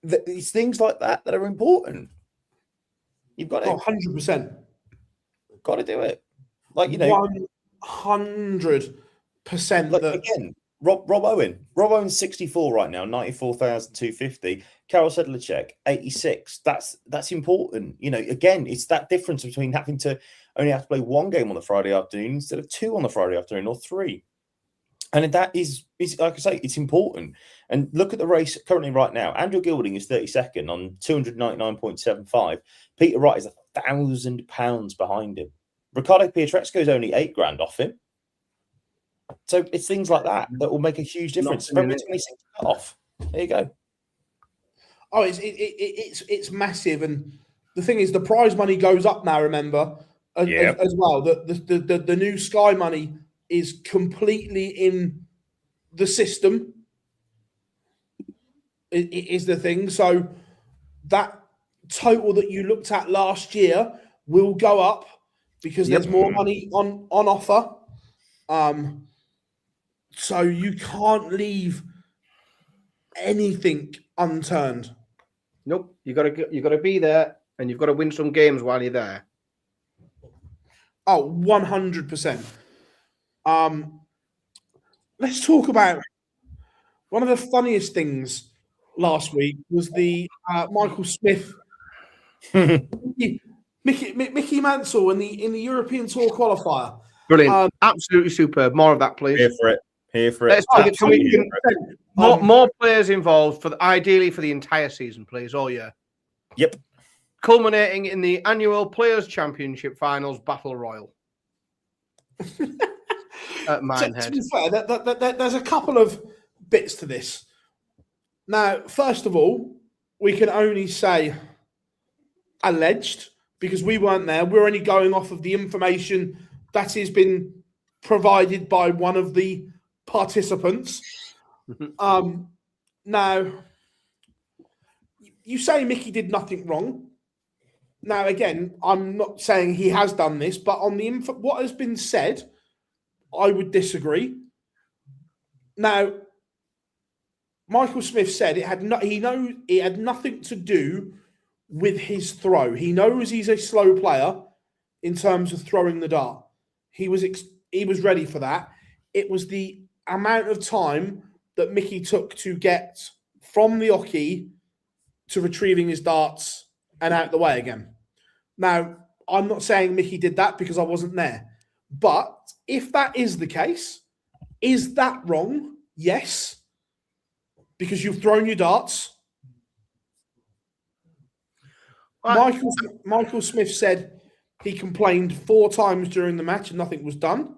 it's things like that that are important. You've got to... 100%. Got to do it. 100%. Again, Rob Owen. Rob Owen's 64 right now, 94,250. Karol Sedlacek, 86. That's important. You know, again, it's that difference between having to only have to play one game on the Friday afternoon instead of two on the Friday afternoon or three. And that is like I say, it's important. And look at the race currently right now. Andrew Gilding is 32nd on 299.75. Peter Wright is £1,000 behind him. Ricardo Pietreczko is only $8,000 off him. So it's things like that that will make a huge difference. February 26th off. There you go. Oh, it's massive, and the thing is, the prize money goes up now. Remember, as well. The new Sky money is completely in the system. It is the thing. So that total that you looked at last year will go up because there's more money on offer. So you can't leave anything unturned. Nope. You got to be there, and you've got to win some games while you're there. Oh, 100%. Let's talk about one of the funniest things last week was the Michael Smith, Mickey Mansell in the European Tour qualifier. Brilliant, absolutely superb. More of that, please. Here for it. More players involved ideally for the entire season, please, all year. Yep. Culminating in the annual Players' Championship Finals Battle Royal. At Minehead. To be fair, there's a couple of bits to this. Now, first of all, we can only say alleged because we weren't there. We're only going off of the information that has been provided by one of the participants. Now, you say Mickey did nothing wrong. Now, again, I'm not saying he has done this, but on the what has been said, I would disagree. Now, Michael Smith said it had nothing to do with his throw. He knows he's a slow player in terms of throwing the dart. He was ready for that. It was the amount of time that Mickey took to get from the oche to retrieving his darts and out the way again. Now, I'm not saying Mickey did that because I wasn't there. But if that is the case, is that wrong? Yes. Because you've thrown your darts. Michael Smith said he complained 4 times during the match and nothing was done.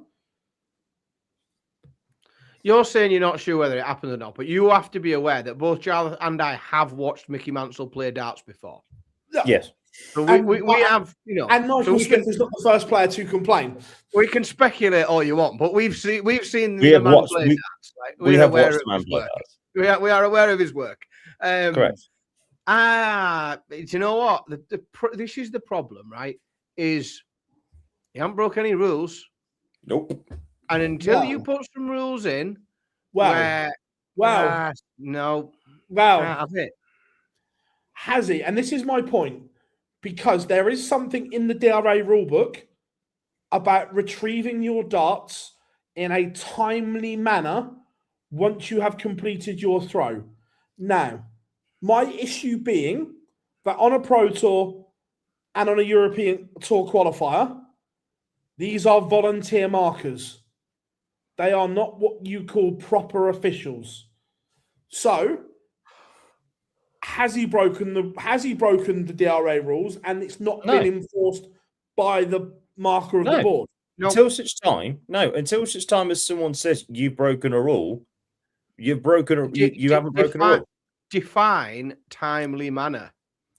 You're saying you're not sure whether it happened or not, but you have to be aware that both Charles and I have watched Mickey Mansell play darts before. Yes. So we have, you know. And Michael Smith is not the first player to complain. We can speculate all you want, but we've seen we the man play darts. Right? We have watched the man play darts. We are aware of his work. Correct. Do you know what? This is the problem, right? Is you haven't broke any rules. Nope. And until you put some rules in, no, have it. Has he? And this is my point, because there is something in the DRA rulebook about retrieving your darts in a timely manner once you have completed your throw. Now, my issue being that on a Pro Tour and on a European Tour qualifier, these are volunteer markers. They are not what you call proper officials. So, has he broken the DRA rules and it's not been enforced by the marker of the board? Until such time as someone says you've broken a rule, you haven't broken a rule. Define timely manner.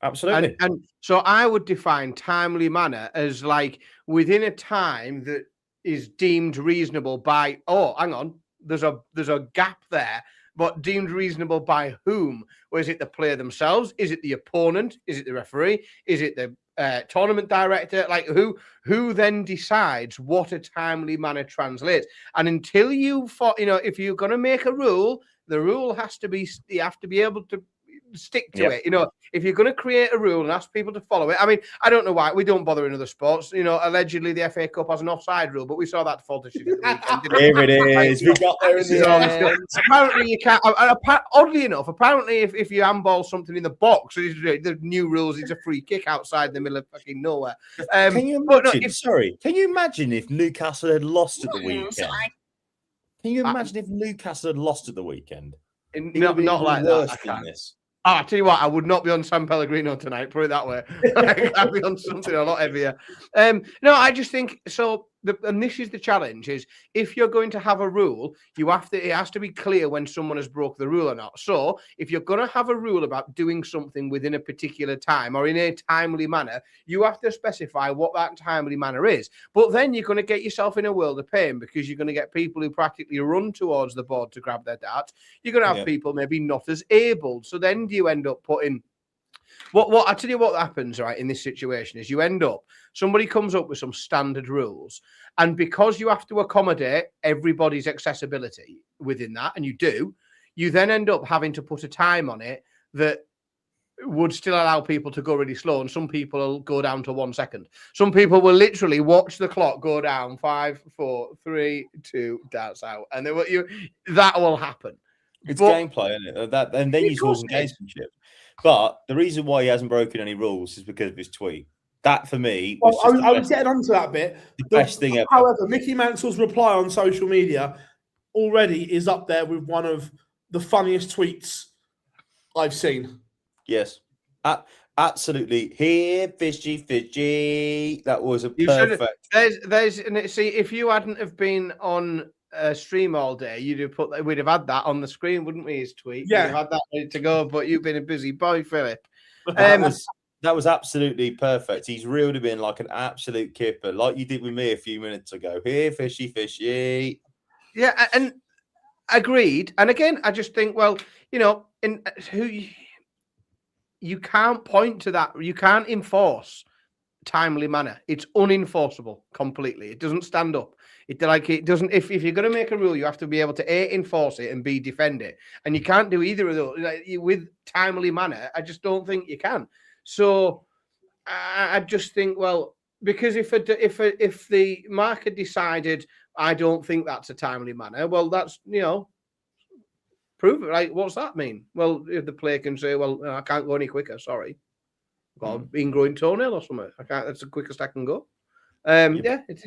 Absolutely. And so I would define timely manner as like within a time that is deemed reasonable by, hang on, there's a gap there, but deemed reasonable by whom? Or is it the player themselves? Is it the opponent? Is it the referee? Is it the tournament director? Like who then decides what a timely manner translates? And until if you're going to make a rule, the rule has to be, you have to be able to stick to it. You know, if you're going to create a rule and ask people to follow it, I mean, I don't know why we don't bother in other sports. You know, allegedly the FA Cup has an offside rule, but we saw that fault issue at the weekend. Here it is. We got there in the end. Apparently, you can't. Oddly enough, apparently, if you handball something in the box, the new rules, it's a free kick outside the middle of fucking nowhere. Can you imagine? Can you imagine if Newcastle had lost at the weekend? Can you imagine if Newcastle had lost at the weekend? Not like that. I tell you what, I would not be on San Pellegrino tonight. Put it that way. I'd be on something a lot heavier. No, I just think so. And this is the challenge: is if you're going to have a rule, it has to be clear when someone has broke the rule or not. So if you're going to have a rule about doing something within a particular time or in a timely manner, you have to specify what that timely manner is. But then you're going to get yourself in a world of pain because you're going to get people who practically run towards the board to grab their darts. You're going to have people maybe not as able. So then do you end up putting what I tell you what happens right in this situation is you end up somebody comes up with some standard rules, and because you have to accommodate everybody's accessibility within that, and you then end up having to put a time on it that would still allow people to go really slow, and some people will go down to 1 second. Some people will literally watch the clock go down 5, 4, 3, 2, darts out, and that will happen. It's gameplay, isn't it? And then you're talking gamesmanship. But the reason why he hasn't broken any rules is because of his tweet. That for me, I was getting onto that bit. The best thing ever. However, Mickey Mansell's reply on social media already is up there with one of the funniest tweets I've seen. Yes, absolutely. Here, fishy. That was a perfect. See, if you hadn't have been on stream all day, we'd have had that on the screen, wouldn't we? His tweet, we'd have had that ready to go. But you've been a busy boy, Philip. That was absolutely perfect. He's reeled him in like an absolute kipper, like you did with me a few minutes ago. Here, fishy. Yeah, and agreed. And again, I just think, well, you know, you can't point to that. You can't enforce timely manner. It's unenforceable completely. It doesn't stand up. It doesn't. If you're going to make a rule, you have to be able to A, enforce it, and B, defend it. And you can't do either of those with timely manner. I just don't think you can. So I just think, well, because if the market decided I don't think that's a timely manner, well, that's prove it. Right? What's that mean? Well, if the player can say, well, I can't go any quicker. Sorry, I've got an ingrowing toenail or something. I can't. That's the quickest I can go. Yeah, it's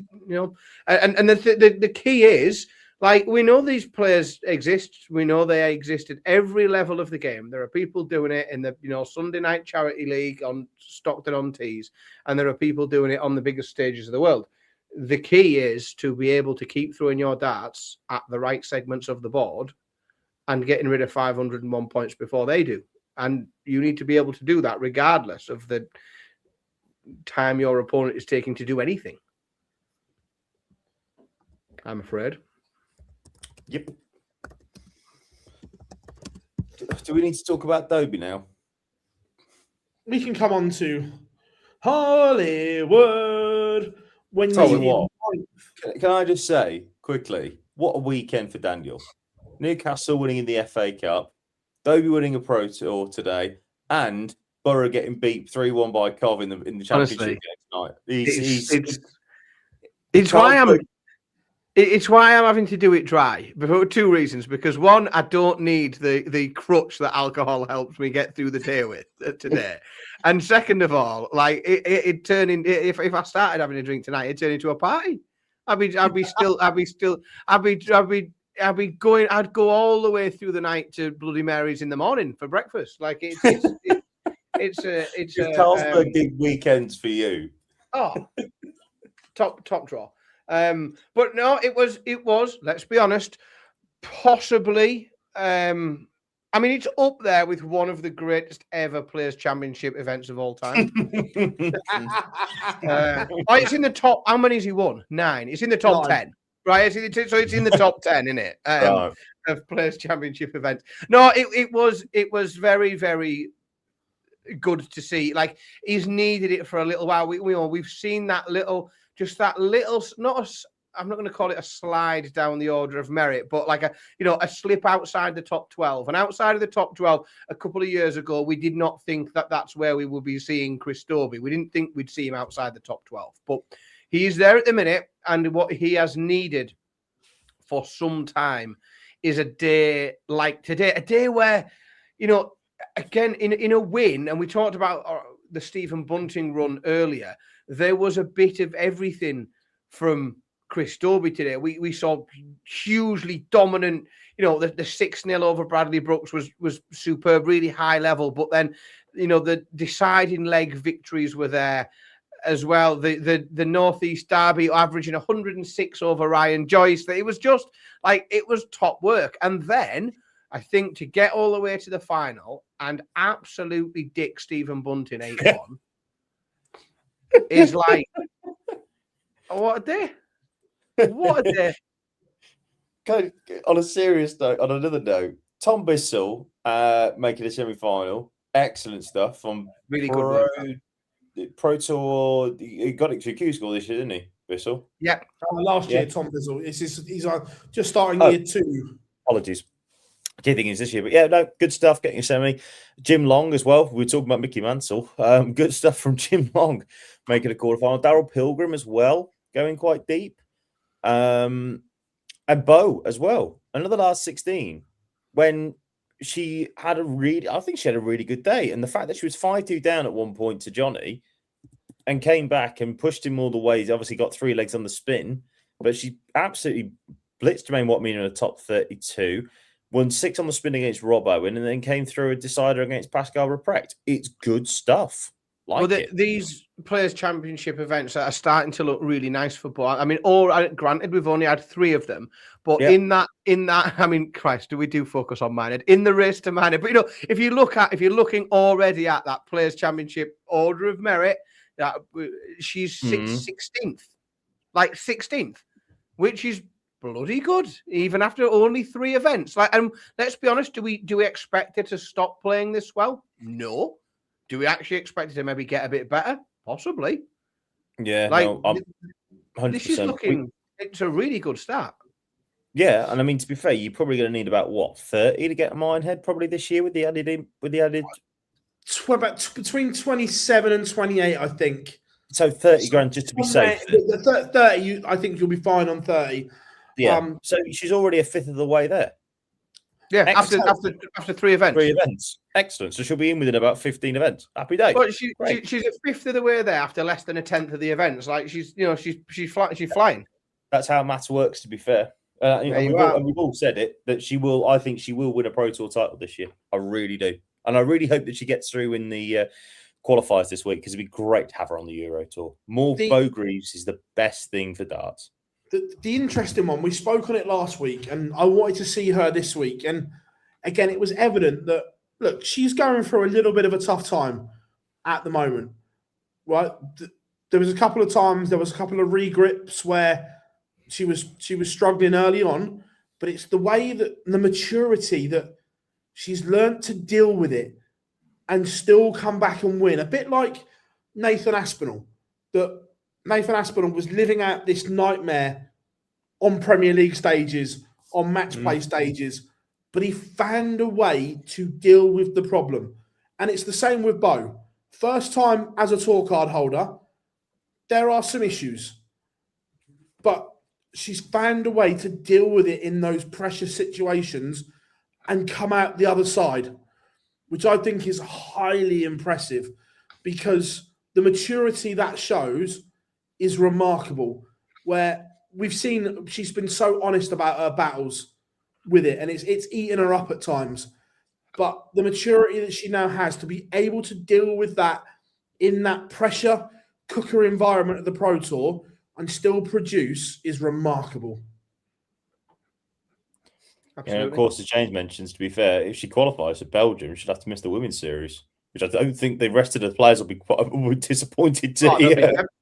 and the key is, like, we know these players exist. We know they exist at every level of the game. There are people doing it in the Sunday night charity league on Stockton-on-Tees, and there are people doing it on the biggest stages of the world. The key is to be able to keep throwing your darts at the right segments of the board and getting rid of 501 points before they do. And you need to be able to do that regardless of the time your opponent is taking to do anything. I'm afraid. Yep. Do we need to talk about Dobey now? We can come on to Hollywood. Can I just say quickly, what a weekend for Daniel. Newcastle winning in the FA Cup, Dobey winning a Pro Tour today, and Borough getting beat 3-1 by Cov in the championship game tonight. It's why I'm having to do it dry for two reasons. Because one, I don't need the crutch that alcohol helps me get through the day with today, and second of all, like it turned in. If I started having a drink tonight, it'd turn into a party. I'd go all the way through the night to Bloody Mary's in the morning for breakfast. Like it's Carlsberg big weekends for you. Oh, top draw. But no, it was. Let's be honest, possibly. I mean, it's up there with one of the greatest ever Players' Championship events of all time. It's in the top. How many has he won? 9. It's in the top 10, right? So it's in the top 10, isn't it? Of Players' Championship events. No, it was very, very good to see. Like, he's needed it for a little while. We've seen that little, not I'm not going to call it a slide down the order of merit, but like a slip outside the top 12. And outside of the top 12, a couple of years ago, we did not think that that's where we would be seeing Chris Dobey. We didn't think we'd see him outside the top 12, but he's there at the minute. And what he has needed for some time is a day like today, a day where, again, in a win, and we talked about the Stephen Bunting run earlier, there was a bit of everything from Chris Dobey today. We saw hugely dominant, the 6-0 over Bradley Brooks was superb, really high level. But then, the deciding leg victories were there as well. The Northeast Derby averaging 106 over Ryan Joyce. It was just like, it was top work. And then I think to get all the way to the final and absolutely dick Stephen Bunting 8-1 is like, what a day. What a day. On a serious note, on another note, Tom Bissell making a semi-final. Excellent stuff from really good Pro Tour. He got it to a Q score this year, didn't he, Bissell? Yeah. Last year, Tom Bissell. He's just starting year 2. Apologies. I didn't think it was this year, but yeah, no, good stuff getting a semi. Jim Long as well. We were talking about Mickey Mansell. Good stuff from Jim Long making a quarterfinal. Darryl Pilgrim as well, going quite deep. And Bo as well. Another last 16 when she had I think she had a really good day. And the fact that she was 5-2 down at one point to Johnny and came back and pushed him all the way. He obviously got 3 legs on the spin, but she absolutely blitzed Jermaine Watmeen in the top 32. Won 6 on the spin against Rob Owen, and then came through a decider against Pascal Reprecht. It's good stuff. These Players' Championship events are starting to look really nice for Bo. I mean, granted, we've only had 3 of them, but in that, I mean, Christ, do we focus on Minehead in the race to Minehead? But if you're looking already at that Players' Championship order of merit, she's 16th, like 16th, which is bloody good, even after only 3 events. And let's be honest, do we expect her to stop playing this well? No. Do we actually expect her to maybe get a bit better? Possibly. Yeah, no, I'm 100%. This is looking. It's a really good start. Yeah, and I mean, to be fair, you're probably going to need about 30 to get a Minehead probably this year with the added. About between 27 and 28, I think. So 30 grand just to be safe. The 30, I think you'll be fine on 30. Yeah. So she's already a fifth of the way there. Yeah, after 3 events. 3 events. Excellent. So she'll be in within about 15 events. Happy day. But she's a fifth of the way there after less than a tenth of the events. Like she's flying. That's how maths works, to be fair. And we've all said it that she will. I think she will win a Pro Tour title this year. I really do, and I really hope that she gets through in the qualifiers this week because it'd be great to have her on the Euro Tour. Bo Greaves is the best thing for darts. The interesting one, we spoke on it last week, and I wanted to see her this week. And again, it was evident that, look, she's going through a little bit of a tough time at the moment, right? There was a couple of times, there was a couple of regrips where she was struggling early on, but it's the way that the maturity that she's learnt to deal with it and still come back and win. A bit like Nathan Aspinall, that Nathan Aspinall was living out this nightmare on Premier League stages, on match play stages, but he found a way to deal with the problem. And it's the same with Bo. First time as a tour card holder, there are some issues, but she's found a way to deal with it in those pressure situations and come out the other side, which I think is highly impressive because the maturity that shows is remarkable, where we've seen she's been so honest about her battles with it, and it's eaten her up at times. But the maturity that she now has to be able to deal with that in that pressure cooker environment of the Pro Tour and still produce is remarkable. Absolutely. And of course, as James mentions, to be fair, if she qualifies for Belgium, she'll have to miss the women's series, which I don't think the rest of the players will be disappointed to hear.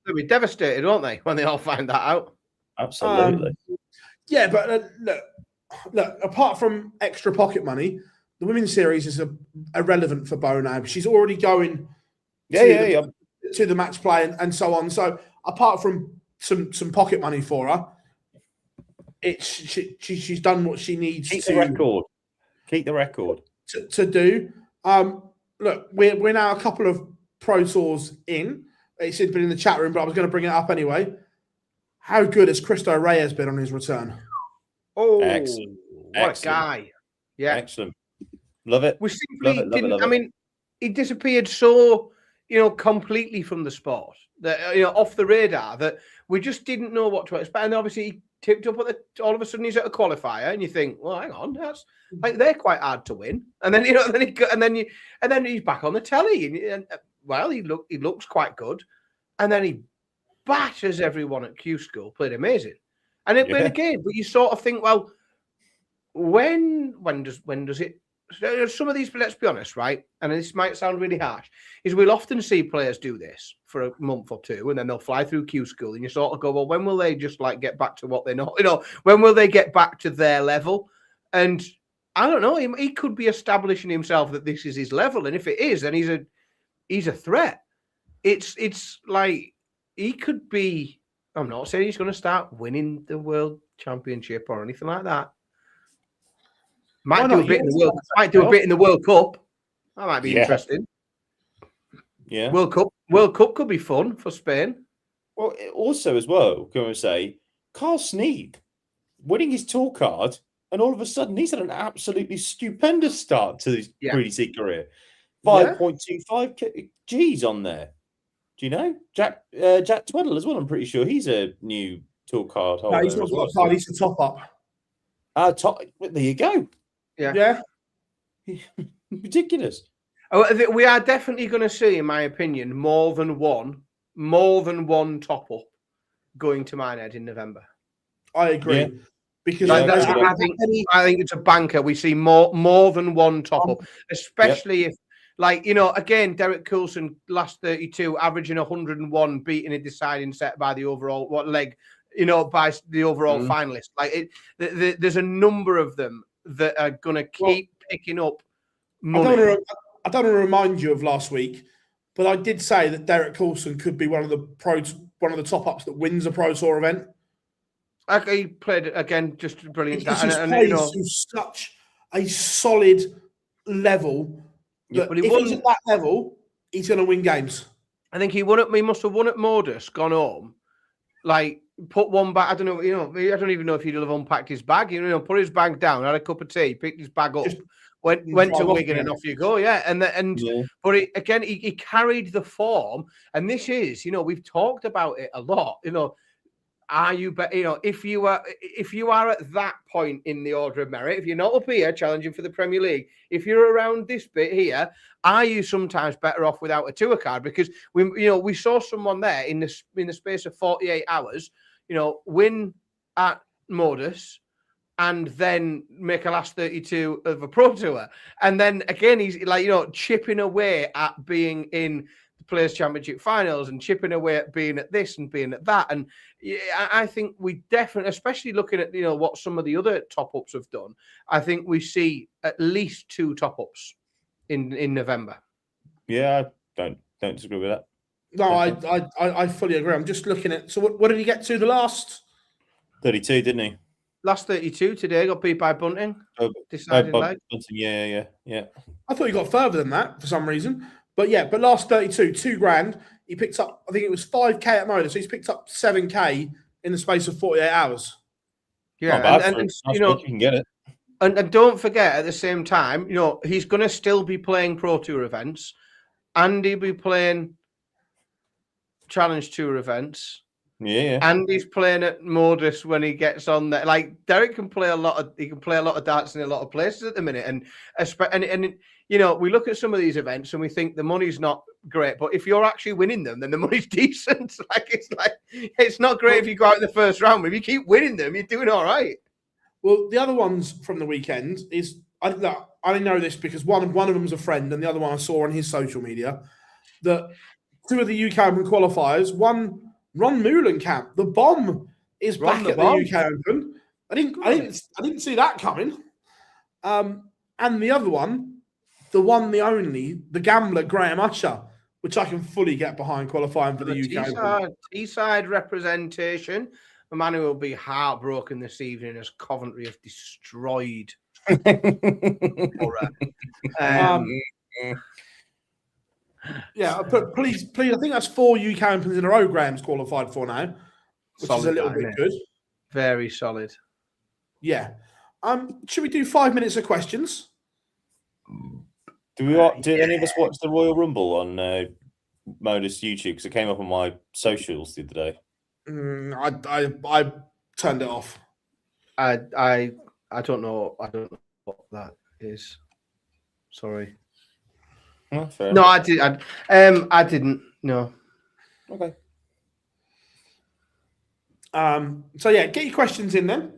They'll be devastated, won't they, when they all find that out? Absolutely. Yeah, but look, apart from extra pocket money, the women's series is irrelevant for Bo now. She's already going to the match play and so on. So apart from some pocket money for her, She's done what she needs Keep the record. Keep the record to do. Look, we're now a couple of Pro Tours in. It's been in the chat room, but I was going to bring it up anyway. How good has Cristo Reyes been on his return? Oh, excellent. What a guy. Yeah. Excellent. Love it. We simply love it, didn't, love it. I mean, he disappeared so, completely from the sport, that, off the radar, that we just didn't know what to expect. And obviously he tipped up all of a sudden he's at a qualifier and you think, well, hang on, that's like, they're quite hard to win. And then, and then he's back on the telly and well, he looks quite good. And then he batters everyone at Q School, played amazing. And it played again, but you sort of think, well, when does it? Some of these, let's be honest, right? And this might sound really harsh, is we'll often see players do this for a month or two, and then they'll fly through Q School, and you sort of go, well, when will they just like get back to what they know? When will they get back to their level? And I don't know. He could be establishing himself that this is his level, and if it is, then he's a threat. It's like he could be. I'm not saying he's going to start winning the World Championship or anything like that. Might do a bit in the World Cup. That might be interesting. Yeah. World Cup could be fun for Spain. Well, also as well, can we say, Carl Sneed winning his tour card, and all of a sudden he's had an absolutely stupendous start to his PDC career. 5.25 G's on there. Do you know Jack Tweddle as well? I'm pretty sure he's a new tour card holder. No, he's not got a card. He's the top up. There you go. Yeah. Ridiculous. We are definitely going to see, in my opinion, more than one top up going to Minehead in November. I agree. Because I think it's a banker. We see more than one top up, especially if, again, Derek Coulson last 32, averaging 101, beating a deciding set by the overall by the overall finalist. There's a number of them that are going to keep picking up money. I don't want to remind you of last week, but I did say that Derek Coulson could be one of the top ups that wins a Pro Tour event. He played again, just brilliant. He's played to such a solid level that if he's at that level, he's going to win games. I think he must have won at Modus, gone home, put one back. I don't know. I don't even know if he'd have unpacked his bag. Put his bag down, had a cup of tea, picked his bag up, went to Wigan, and off you go. Yeah, but he carried the form, and this is, we've talked about it a lot. Are you if you are at that point in the order of merit, if you're not up here challenging for the Premier League, if you're around this bit here, are you sometimes better off without a tour card? Because we saw someone there in the space of 48 hours, win at Modus and then make a last 32 of a Pro Tour, and then again he's chipping away at being in Players' Championship finals and chipping away at being at this and being at that. And I think we definitely, especially looking at what some of the other top ups have done, I think we see at least 2 top ups in November. Yeah, I don't disagree with that. No, I fully agree. I'm just looking at. So what did he get to the last 32? Didn't he? Last 32 today, got beat by Bunting. Decided Bunting, yeah. I thought he got further than that for some reason. But last 32, $2,000. He picked up, I think it was 5K at Modus. So he's picked up 7K in the space of 48 hours. Yeah, and you can get it. And don't forget, at the same time, he's going to still be playing Pro Tour events, and he'll be playing Challenge Tour events. Yeah. And he's playing at Modus when he gets on there. Derek can play a lot of darts in a lot of places at the minute, and we look at some of these events and we think the money's not great, but if you're actually winning them, then the money's decent. It's not great if you go out in the first round, but if you keep winning them, you're doing all right. Well, the other ones from the weekend is I know this because one of them is a friend, and the other one I saw on his social media that 2 of the UK Open qualifiers, one Ron Moulenkamp, the bomb, is back at the UK Open. I didn't see that coming. And the other one, the only, the gambler Graham Usher, which I can fully get behind qualifying for the UK Open. T-side representation. a man who will be heartbroken this evening as Coventry have destroyed. Yeah, please. I think that's 4 UK Opens in a row Graham's qualified for now, which is a little bit good. Very solid. Yeah. Should we do 5 minutes of questions? Did any of us watch the Royal Rumble on Modus YouTube? Because it came up on my socials the other day. I turned it off. I don't know. I don't know what that is. Sorry. No, I did. I didn't. No. Okay. So yeah, get your questions in then.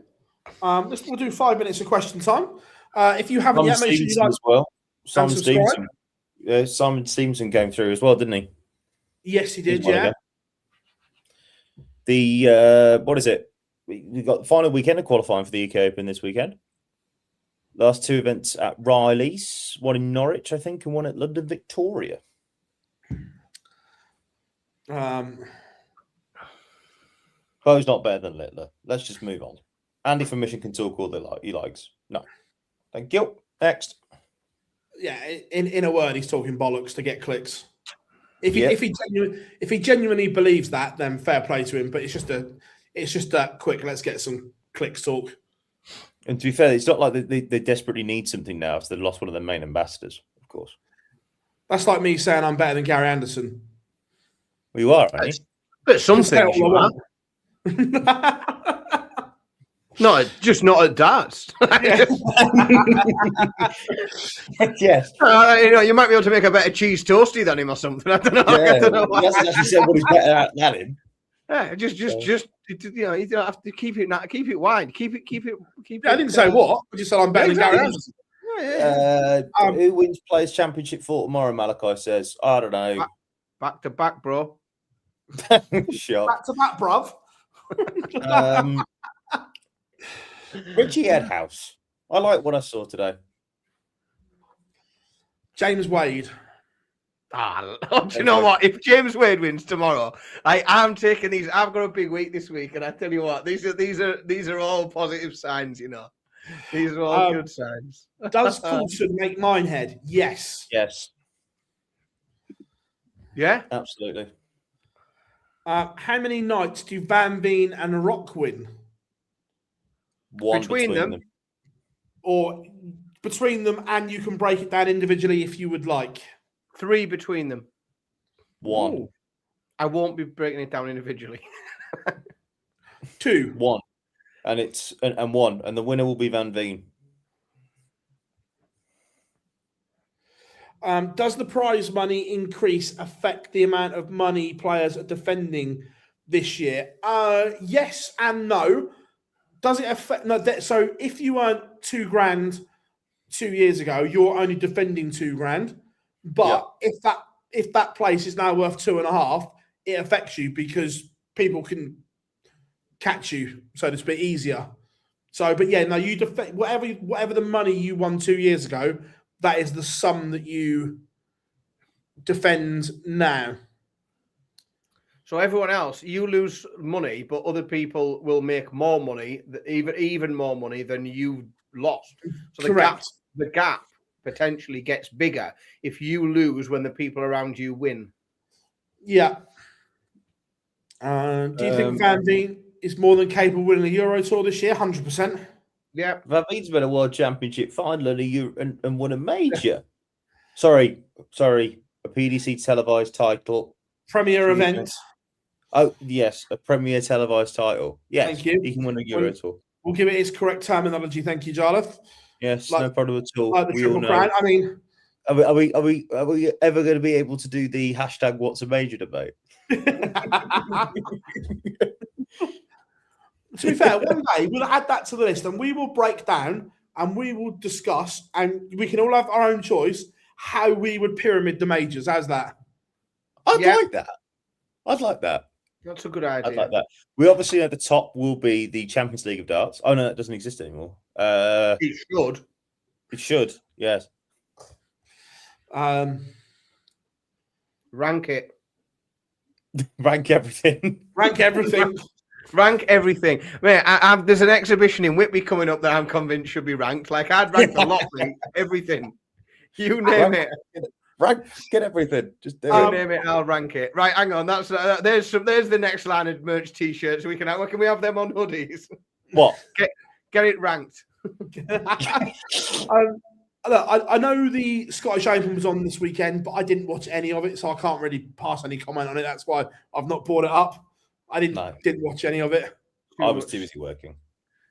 We'll do 5 minutes of question time. If you haven't yet, make sure you like as well. Simon subscribe. Stevenson. Simon Stevenson came through as well, didn't he? Yes, he did. Yeah. The what is it? We got the final weekend of qualifying for the UK Open this weekend. Last 2 events at Riley's, one in Norwich, I think, and one at London Victoria. Bo's not better than Littler. Let's just move on. Andy from Mission can talk all he likes. No. Thank you. Next. Yeah, in a word, he's talking bollocks to get clicks. If he genuinely believes that, then fair play to him. But it's just that quick. Let's get some clicks talk. And to be fair, it's not like they desperately need something now, so they've lost one of their main ambassadors, of course. That's like me saying I'm better than Gary Anderson. Well, you are, right? But some things you are. No, just not at darts. Yes. You might be able to make a better cheese toasty than him or something. I don't know. Yeah, I don't know. He hasn't actually said what he's better at than him. Yeah, just you don't have to keep it wide. Keep it. I didn't say what. I just said I'm better than Gary Anderson. Who wins Players Championship for tomorrow? Malachi says, I don't know. Back to back, bro. Sure. Back to back, bruv. Richie Edhouse. I like what I saw today. James Wade. Do you know what? If James Wade wins tomorrow, I'm taking these. I've got a big week this week, and I tell you what, these are all positive signs. You know, these are all good signs. Does Coulson make Minehead? Yes. Yes. Yeah. Absolutely. How many nights do Van Veen and Rock win? One between them. Or between them, and you can break it down individually if you would like. 3 between them. 1. Ooh. I won't be breaking it down individually. 2. 1. And it's and 1. And the winner will be Van Veen. Does the prize money increase affect the amount of money players are defending this year? Yes and no. Does it affect? No. So if you earned $2,000 2 years ago, you're only defending $2,000. But if that place is now worth 2.5, it affects you because people can catch you, so to speak, easier. So, but yeah, no, you defend whatever the money you won 2 years ago. That is the sum that you defend now. So everyone else, you lose money, but other people will make more money, even more money than you lost. So the gap potentially gets bigger if you lose when the people around you win. Yeah. Do you think Van Veen is more than capable of winning the Euro Tour this year? 100%. Yeah. Van Veen's been a World Championship final and won a major. Sorry, a PDC televised title. Premier event. Oh, yes, a premier televised title. Yes, thank you. He can win a Euro Tour. We'll give it its correct terminology. Thank you, Jarlath. Yes, no problem at all. Like the Triple Crown. I mean, are we ever going to be able to do the hashtag What's a Major debate? To be fair, one day we'll add that to the list and we will break down and we will discuss and we can all have our own choice how we would pyramid the majors. How's that? I'd like that. That's a good idea. I'd like that. We obviously at the top will be the Champions League of Darts. Oh no, that doesn't exist anymore. It should. It should. Yes. Rank it. Rank everything. Rank everything. Rank everything. Mate, there's an exhibition in Whitby coming up that I'm convinced should be ranked. Like, I'd rank a lot, mate. Everything. You name it. Get everything. Just do You it. name it, I'll rank it. Right, hang on. That's there's the next line of merch t-shirts. Can we have them on hoodies? What? Get it ranked. I know the Scottish Open was on this weekend, but I didn't watch any of it, so I can't really pass any comment on it. That's why I've not brought it up. I didn't watch any of it. I was too busy working.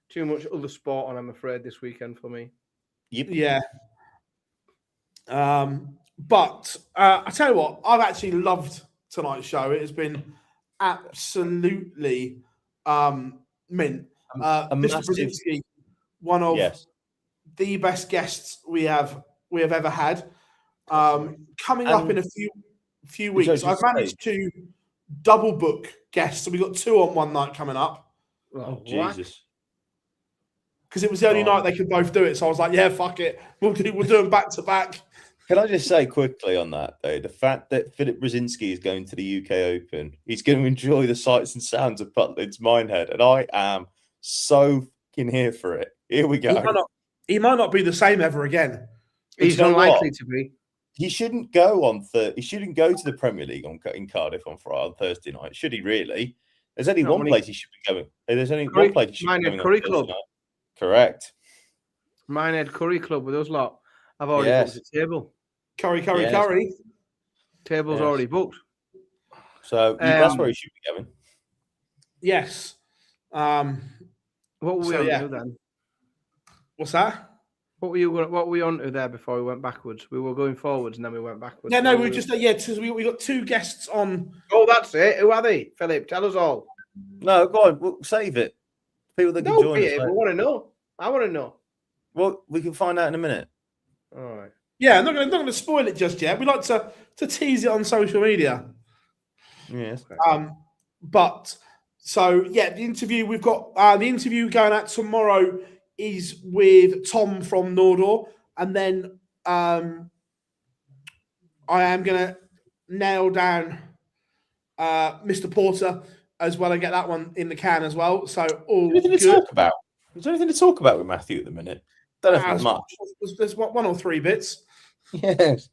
Too much other sport on, I'm afraid, this weekend for me. Yep. Yeah. But I tell you what, I've actually loved tonight's show. It has been absolutely mint. Mr. Brzezinski, one of the best guests we have ever had. Coming up in a few weeks, I've managed to double book guests, so we got 2 on one night coming up. Oh, Jesus! Because it was the only night they could both do it, so I was like, "Yeah, fuck it, we'll do them back to back." Can I just say quickly on that though, the fact that Philip Brzezinski is going to the UK Open, he's going to enjoy the sights and sounds of Butlin's Minehead, and I am so fucking here for it. Here we go. He might not be the same ever again. He's unlikely to be. He shouldn't go He shouldn't go to the Premier League in Cardiff on Thursday night, should he? Really? There's only one place he should be going. There's only one place he should be going. Curry Club. Correct. Minehead Curry Club with us lot. I've already booked the table. Curry. Table's already booked. So that's where he should be going. Yes. What were we on to then? What's that? What were we on to there before we went backwards? We were going forwards and then we went backwards. Yeah, no, we just because we got 2 guests on. Oh, that's it. Who are they? Philip, tell us all. No, go on. We'll save it. People that can join us. We want to know. I want to know. Well, we can find out in a minute. All right. Yeah, I'm not going to spoil it just yet. We like to tease it on social media. Yes. But so the interview we've got the interview going out tomorrow is with Tom from Nordor, and then I am going to nail down Mr. Porter as well and get that one in the can as well. So all anything good. to talk about? Is there anything to talk about with Matthew at the minute? Don't have much. There's 1 or 3 bits. Yes.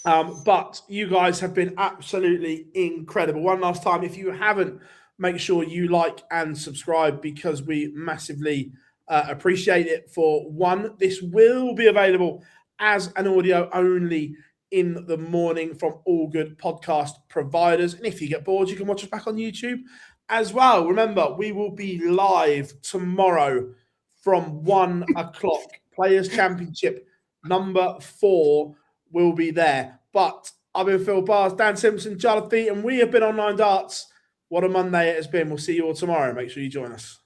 But you guys have been absolutely incredible. One last time, if you haven't, make sure you like and subscribe because we massively appreciate it. For one, this will be available as an audio only in the morning from all good podcast providers. And if you get bored, you can watch us back on YouTube as well. Remember, we will be live tomorrow from 1 o'clock. Players' Championship number 4 will be there. But I've been Phil Bars, Dan Simpson, Jonathan, and we have been Online Darts. What a Monday it has been. We'll see you all tomorrow. Make sure you join us.